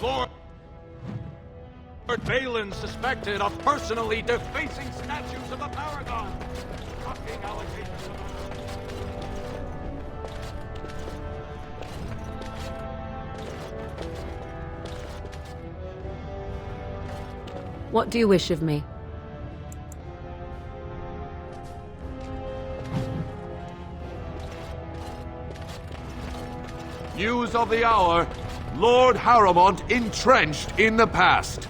Lord Balin suspected of personally defacing statues of the Paragon. Shocking allegations of... What do you wish of me? News of the hour. Lord Harrowmont entrenched in the past.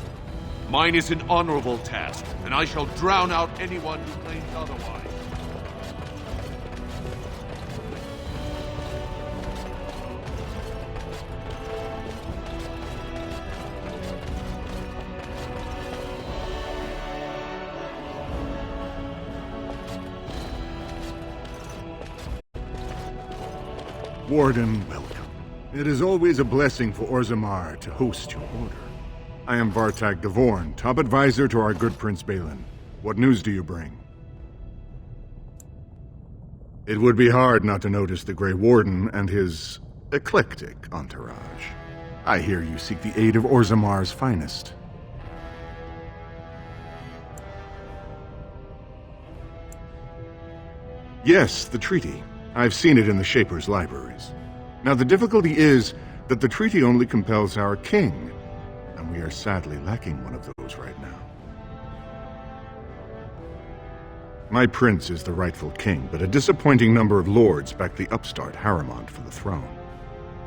Mine is an honorable task, and I shall drown out anyone who claims otherwise. Warden, welcome. It is always a blessing for Orzammar to host your order. I am Vartag Devorn, top advisor to our good Prince Balin. What news do you bring? It would be hard not to notice the Grey Warden and his eclectic entourage. I hear you seek the aid of Orzammar's finest. Yes, the treaty. I've seen it in the Shaper's libraries. Now, the difficulty is that the treaty only compels our king, and we are sadly lacking one of those right now. My prince is the rightful king, but a disappointing number of lords back the upstart Harrowmont for the throne.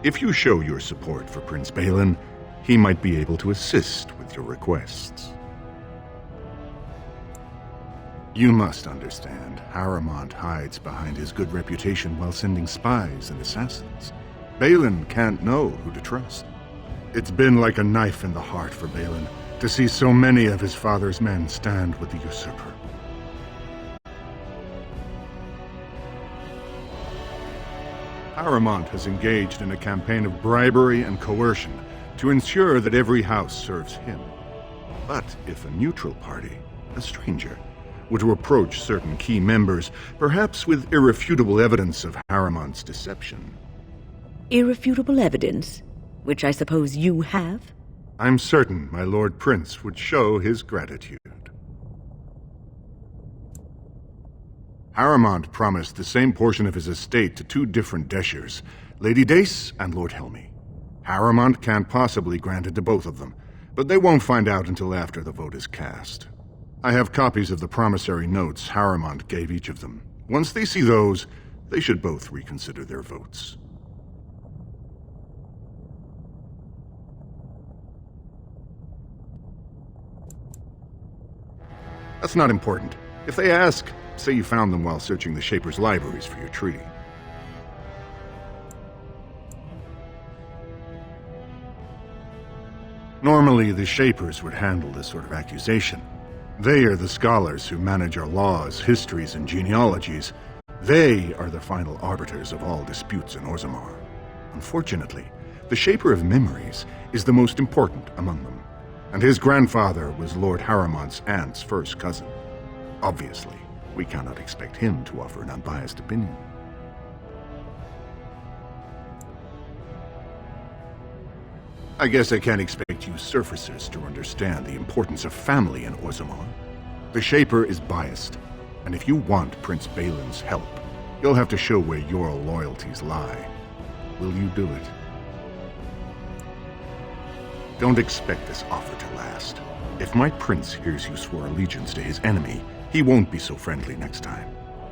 If you show your support for Prince Balin, he might be able to assist with your requests. You must understand, Harrowmont hides behind his good reputation while sending spies and assassins. Balin can't know who to trust. It's been like a knife in the heart for Balin to see so many of his father's men stand with the usurper. Harrowmont has engaged in a campaign of bribery and coercion to ensure that every house serves him. But if a neutral party, a stranger, were to approach certain key members, perhaps with irrefutable evidence of Harrowmont's deception. Irrefutable evidence? Which I suppose you have? I'm certain my Lord Prince would show his gratitude. Harrowmont promised the same portion of his estate to two different Deshers, Lady Dace and Lord Helmy. Harrowmont can't possibly grant it to both of them, but they won't find out until after the vote is cast. I have copies of the promissory notes Harrowmont gave each of them. Once they see those, they should both reconsider their votes. That's not important. If they ask, say you found them while searching the Shaper's libraries for your treaty. Normally, the Shapers would handle this sort of accusation. They are the scholars who manage our laws, histories, and genealogies. They are the final arbiters of all disputes in Orzammar. Unfortunately, the Shaper of Memories is the most important among them, and his grandfather was Lord Harrowmont's aunt's first cousin. Obviously, we cannot expect him to offer an unbiased opinion. I guess I can't expect you surfacers to understand the importance of family in Orzammar. The Shaper is biased, and if you want Prince Balin's help, you'll have to show where your loyalties lie. Will you do it? Don't expect this offer to last. If my prince hears you swore allegiance to his enemy, he won't be so friendly next time.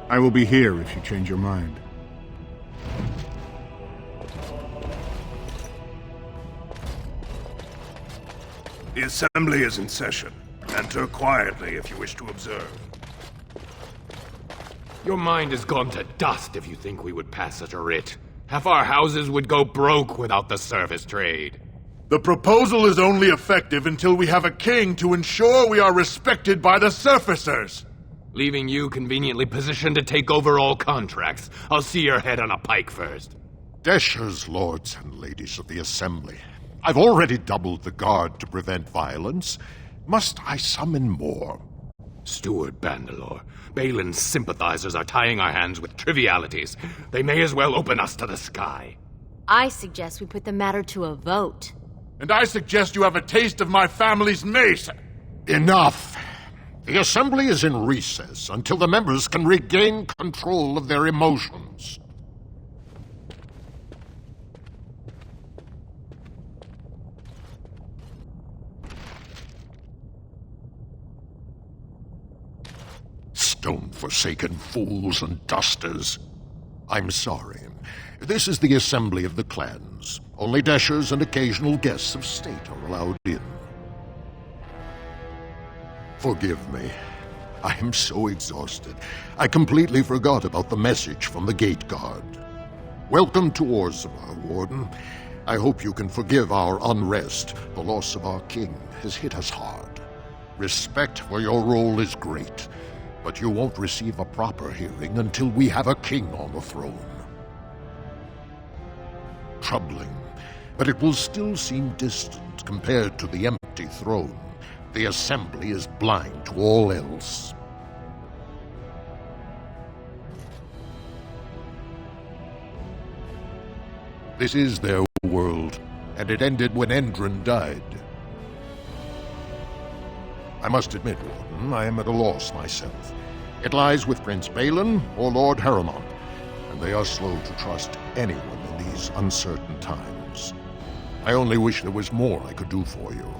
I will be here if you change your mind. The assembly is in session. Enter quietly if you wish to observe. Your mind has gone to dust if you think we would pass such a writ. Half our houses would go broke without the service trade. The proposal is only effective until we have a king to ensure we are respected by the surfacers. Leaving you conveniently positioned to take over all contracts. I'll see your head on a pike first. Deshers, lords and ladies of the assembly. I've already doubled the guard to prevent violence. Must I summon more? Steward Bandalore, Balin's sympathizers are tying our hands with trivialities. They may as well open us to the sky. I suggest we put the matter to a vote. and I suggest you have a taste of my family's mace. Enough! The Assembly is in recess until the members can regain control of their emotions. Stone-forsaken fools and dusters. I'm sorry. This is the Assembly of the Clans. Only Deshers and occasional guests of state are allowed in. Forgive me. I am so exhausted. I completely forgot about the message from the gate guard. Welcome to Orzammar, Warden. I hope you can forgive our unrest. The loss of our king has hit us hard. Respect for your role is great, but you won't receive a proper hearing until we have a king on the throne. Troubling, but it will still seem distant compared to the empty throne. The Assembly is blind to all else. This is their world, and it ended when Endrin died. I must admit, Warden, I am at a loss myself. It lies with Prince Balin or Lord Harrimont, and they are slow to trust anyone in these uncertain times. I only wish there was more I could do for you.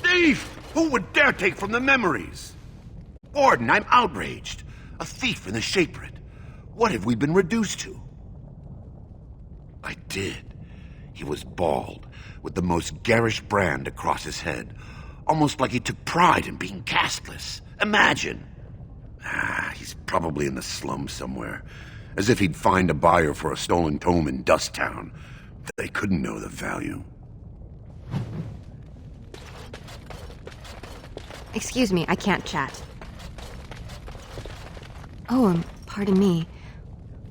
Thief! Who would dare take from the memories? Warden, I'm outraged. A thief in the Shaperate. What have we been reduced to? I did. He was bald, with the most garish brand across his head. Almost like he took pride in being castless. Imagine! He's probably in the slums somewhere. As if he'd find a buyer for a stolen tome in Dusttown. They couldn't know the value. Excuse me, I can't chat. Oh, pardon me.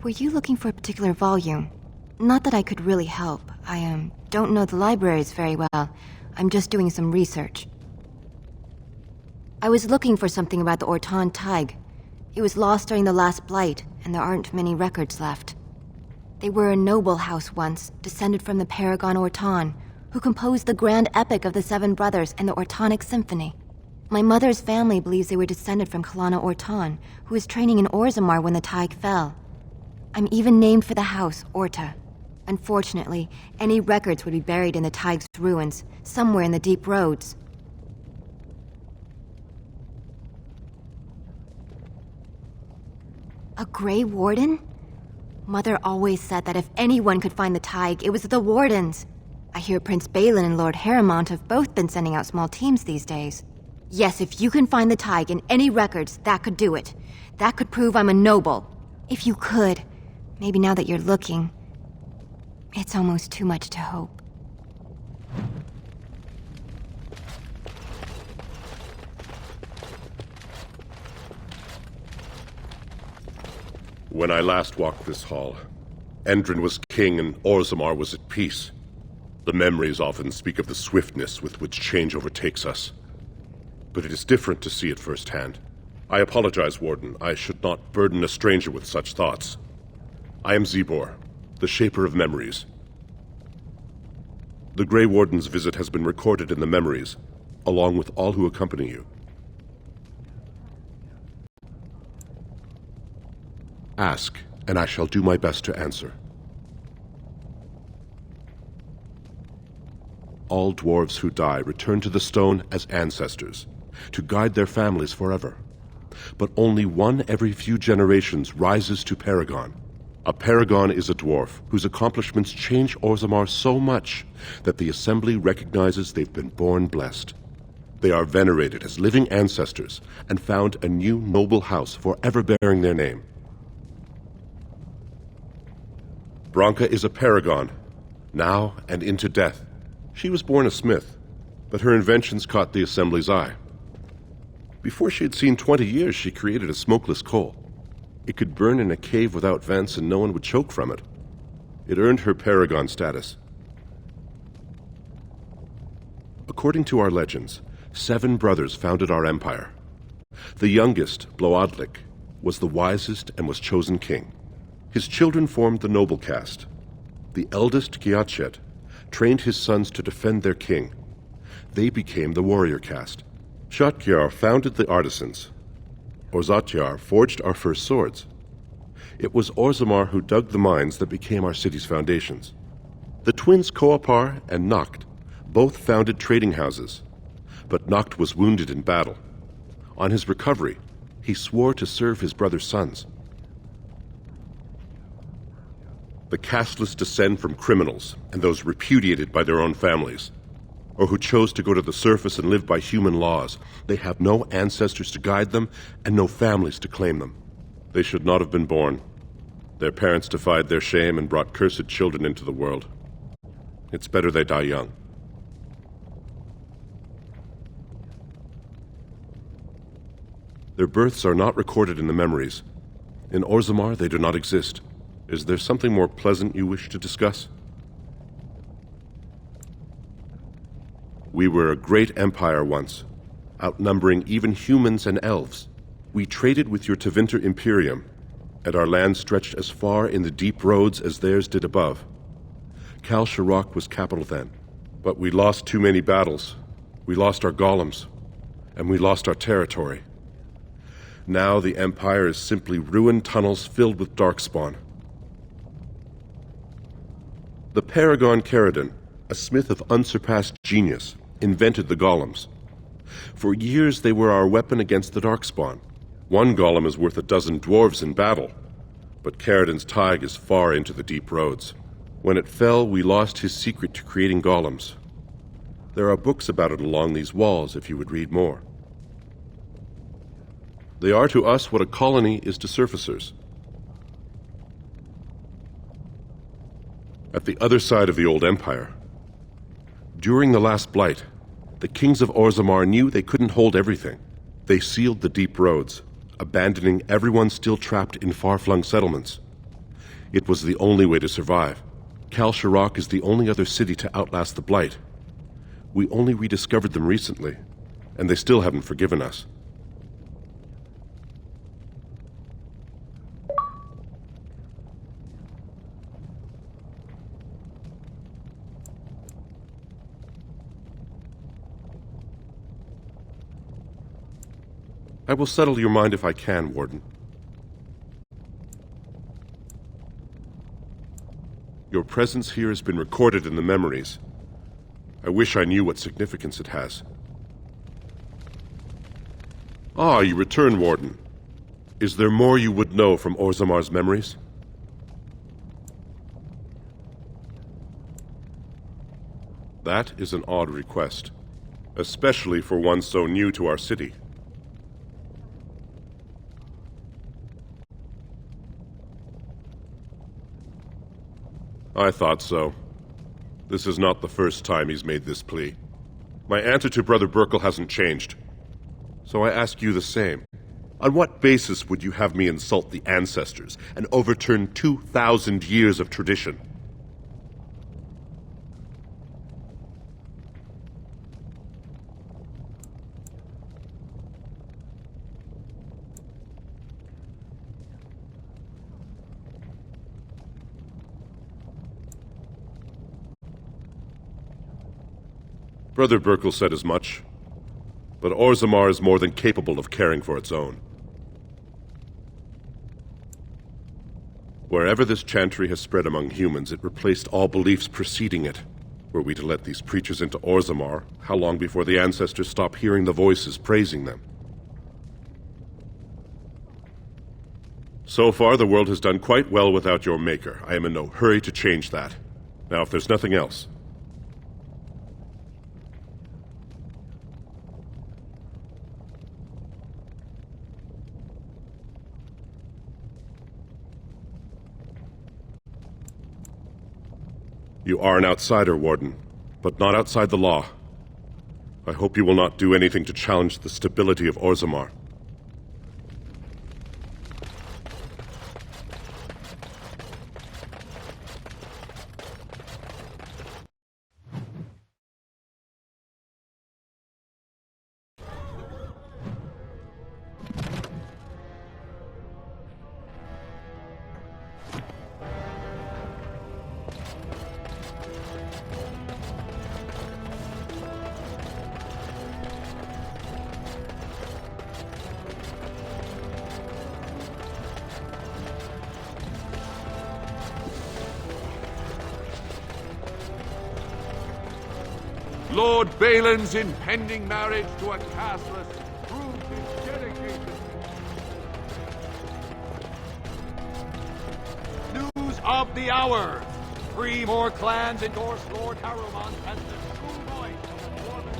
Were you looking for a particular volume? Not that I could really help. I don't know the libraries very well. I'm just doing some research. I was looking for something about the Ortan Tig. It was lost during the last Blight, and there aren't many records left. They were a noble house once, descended from the Paragon Ortan, who composed the grand epic of the Seven Brothers and the Ortonic Symphony. My mother's family believes they were descended from Kalana Ortan, who was training in Orzammar when the Tig fell. I'm even named for the house, Orta. Unfortunately, any records would be buried in the Tig's ruins, somewhere in the deep roads. A Grey Warden? Mother always said that if anyone could find the Tig, it was the Wardens. I hear Prince Balin and Lord Harrimont have both been sending out small teams these days. Yes, if you can find the Tig in any records, that could do it. That could prove I'm a noble. If you could. Maybe now that you're looking. It's almost too much to hope. When I last walked this hall, Endrin was king and Orzammar was at peace. The memories often speak of the swiftness with which change overtakes us. But it is different to see it firsthand. I apologize, Warden. I should not burden a stranger with such thoughts. I am Zebor, the Shaper of Memories. The Grey Warden's visit has been recorded in the memories, along with all who accompany you. Ask, and I shall do my best to answer. All dwarves who die return to the stone as ancestors, to guide their families forever. But only one every few generations rises to Paragon. A Paragon is a dwarf whose accomplishments change Orzammar so much that the Assembly recognizes they've been born blessed. They are venerated as living ancestors and found a new noble house forever bearing their name. Branka is a Paragon, now and into death. She was born a smith, but her inventions caught the Assembly's eye. Before she had seen 20 years, she created a smokeless coal. It could burn in a cave without vents and no one would choke from it. It earned her Paragon status. According to our legends, 7 brothers founded our empire. The youngest, Bloadlik, was the wisest and was chosen king. His children formed the noble caste. The eldest, Giachet, trained his sons to defend their king. They became the warrior caste. Shotgyar founded the artisans. Orzatjar forged our first swords. It was Orzammar who dug the mines that became our city's foundations. The twins Koapar and Noct both founded trading houses, but Noct was wounded in battle. On his recovery, he swore to serve his brother's sons. The casteless descend from criminals and those repudiated by their own families, or who chose to go to the surface and live by human laws. They have no ancestors to guide them and no families to claim them. They should not have been born. Their parents defied their shame and brought cursed children into the world. It's better they die young. Their births are not recorded in the memories. In Orzammar, they do not exist. Is there something more pleasant you wish to discuss? We were a great empire once, outnumbering even humans and elves. We traded with your Tevinter Imperium, and our land stretched as far in the deep roads as theirs did above. Kal Sharok was capital then, but we lost too many battles. We lost our golems, and we lost our territory. Now the empire is simply ruined tunnels filled with darkspawn. The Paragon Caridon, a smith of unsurpassed genius, invented the golems. For years they were our weapon against the darkspawn. One golem is worth 12 dwarves in battle, but Caridon's Tig is far into the deep roads. When it fell, we lost his secret to creating golems. There are books about it along these walls if you would read more. They are to us what a colony is to surfacers. At the other side of the old empire, during the last blight, the kings of Orzammar knew they couldn't hold everything. They sealed the deep roads, abandoning everyone still trapped in far-flung settlements. It was the only way to survive. Kal Sharok is the only other city to outlast the blight. We only rediscovered them recently, and they still haven't forgiven us. I will settle your mind if I can, Warden. Your presence here has been recorded in the memories. I wish I knew what significance it has. Ah, you return, Warden. Is there more you would know from Orzammar's memories? That is an odd request, especially for one so new to our city. I thought so. This is not the first time he's made this plea. My answer to Brother Burkle hasn't changed. So I ask you the same. On what basis would you have me insult the ancestors and overturn 2,000 years of tradition? Brother Burkle said as much. But Orzammar is more than capable of caring for its own. Wherever this chantry has spread among humans, it replaced all beliefs preceding it. Were we to let these preachers into Orzammar, how long before the ancestors stop hearing the voices praising them? So far, the world has done quite well without your maker. I am in no hurry to change that. Now, if there's nothing else... You are an outsider, Warden, but not outside the law. I hope you will not do anything to challenge the stability of Orzammar. Lord Balin's impending marriage to a castless proved his dedication. News of the hour. 3 more clans endorse Lord Harrowmont as the true voice of the Dwarven.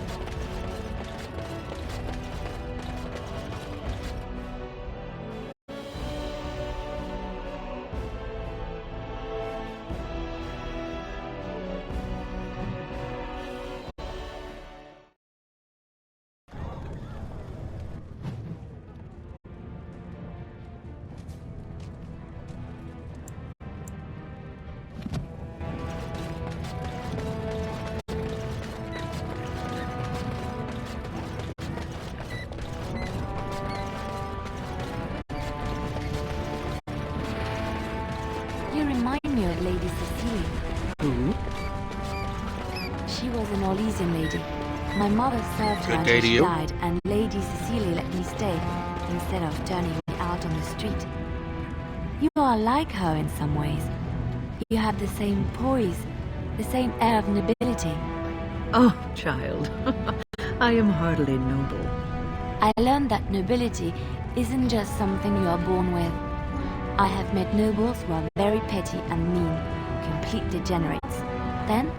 You remind me of Lady Cecilia. Who? She was an Orlesian lady. My mother served her Good until day to she you. died, and Lady Cecilia let me stay, instead of turning me out on the street. You are like her in some ways. You have the same poise, the same air of nobility. Oh, child, I am hardly noble. I learned that nobility isn't just something you are born with. I have met nobles who are very petty and mean, complete degenerates. Then,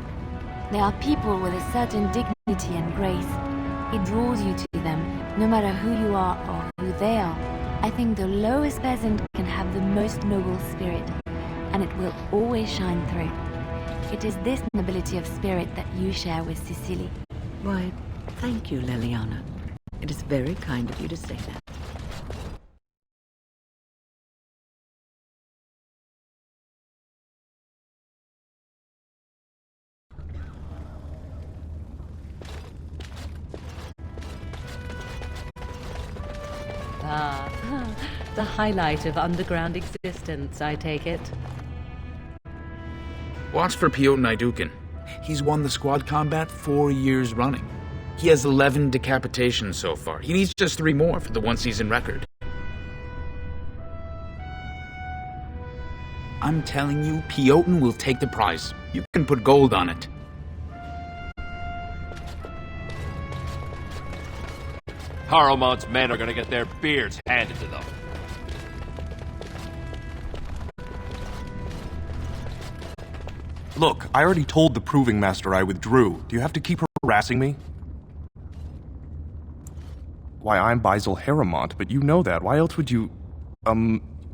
there are people with a certain dignity and grace. It draws you to them, no matter who you are or who they are. I think the lowest peasant can have the most noble spirit, and it will always shine through. It is this nobility of spirit that you share with Cecilie. Why, thank you, Leliana. It is very kind of you to say that. Ah, the highlight of underground existence, I take it. Watch for Piotr Naidukin. He's won the squad combat 4 years running. He has 11 decapitations so far. He needs just 3 more for the one-season record. I'm telling you, Piotr will take the prize. You can put gold on it. Harrowmont's men are gonna get their beards handed to them. Look, I already told the Proving Master I withdrew. Do you have to keep harassing me? Why, I'm Basil Harrowmont, but you know that. Why else would you...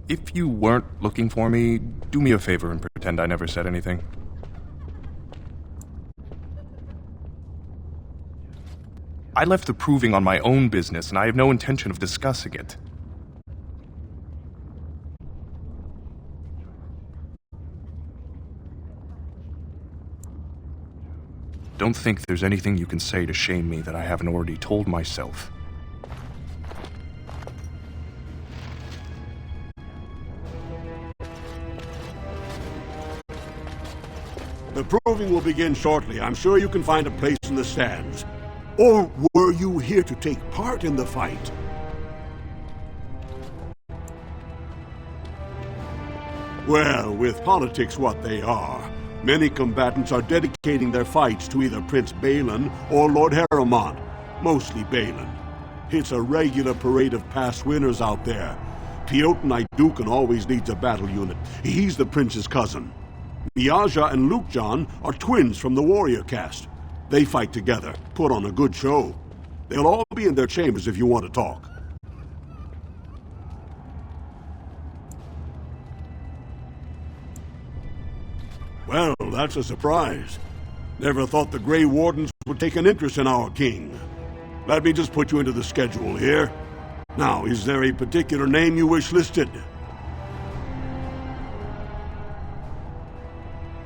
if you weren't looking for me, do me a favor and pretend I never said anything. I left the Proving on my own business, and I have no intention of discussing it. Don't think there's anything you can say to shame me that I haven't already told myself. The proving will begin shortly. I'm sure you can find a place in the stands. Or were you here to take part in the fight? Well, with politics what they are, many combatants are dedicating their fights to either Prince Balin or Lord Harrowmont, mostly Balin. It's a regular parade of past winners out there. Teoden Iduken always needs a battle unit. He's the prince's cousin. Miaja and Lukejan are twins from the warrior caste. They fight together, put on a good show. They'll all be in their chambers if you want to talk. Well, that's a surprise. Never thought the Grey Wardens would take an interest in our king. Let me just put you into the schedule here. Now, is there a particular name you wish listed?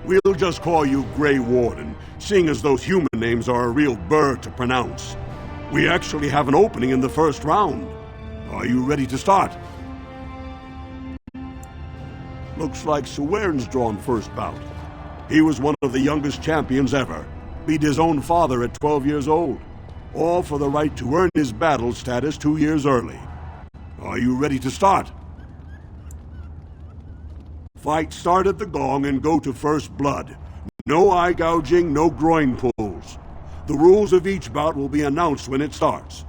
We'll just call you Grey Warden, seeing as those human names are a real burr to pronounce. We actually have an opening in the first round. Are you ready to start? Looks like Suwern's drawn first bout. He was one of the youngest champions ever. Beat his own father at 12 years old. All for the right to earn his battle status 2 years early. Are you ready to start? Fight start at the gong and go to first blood. No eye gouging, no groin pulls. The rules of each bout will be announced when it starts.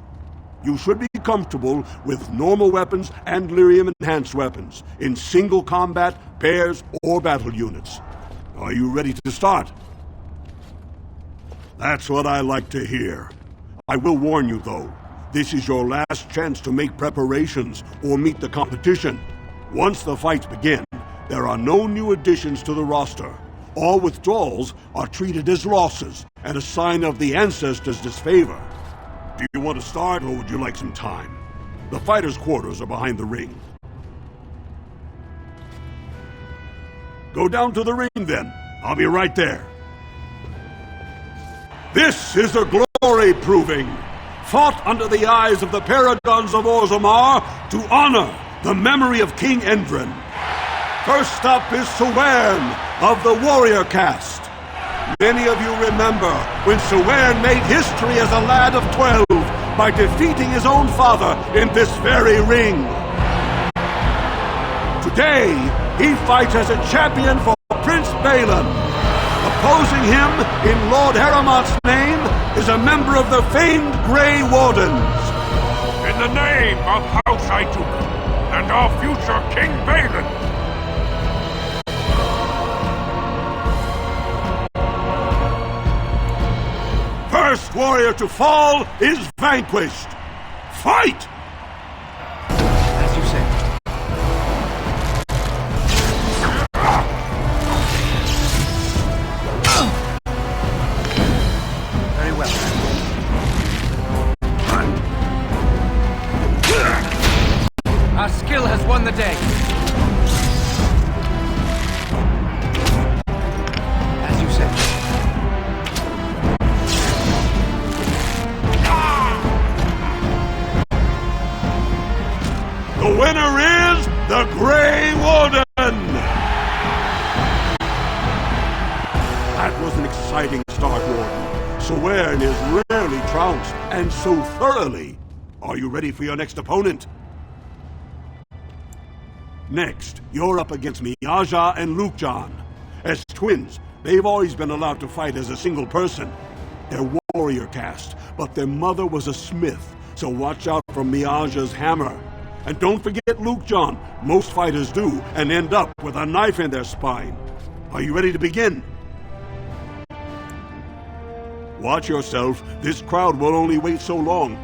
You should be comfortable with normal weapons and lyrium-enhanced weapons, in single combat, pairs, or battle units. Are you ready to start? That's what I like to hear. I will warn you, though. This is your last chance to make preparations or meet the competition. Once the fights begin, there are no new additions to the roster. All withdrawals are treated as losses and a sign of the ancestors' disfavor. Do you want to start, or would you like some time? The fighters' quarters are behind the ring. Go down to the ring, then. I'll be right there. This is a glory proving, fought under the eyes of the paragons of Orzammar to honor the memory of King Endrin. First up is Suwern of the warrior caste. Many of you remember when Suwern made history as a lad of 12 by defeating his own father in this very ring. Today, he fights as a champion for Prince Balin. Opposing him in Lord Harrowmont's name is a member of the famed Grey Wardens. In the name of House Iduken and our future King Balin. First warrior to fall is vanquished. Fight! As you say. Very well. Our skill has won the day. As you say. The winner is the Grey Warden! That was an exciting start, Warden. Suwern is rarely trounced, and so thoroughly. Are you ready for your next opponent? Next, you're up against Miaja and Lukejan. As twins, they've always been allowed to fight as a single person. They're warrior caste, but their mother was a smith, so watch out for Miaja's hammer. And don't forget Lukejan. Most fighters do, and end up with a knife in their spine. Are you ready to begin? Watch yourself. This crowd will only wait so long.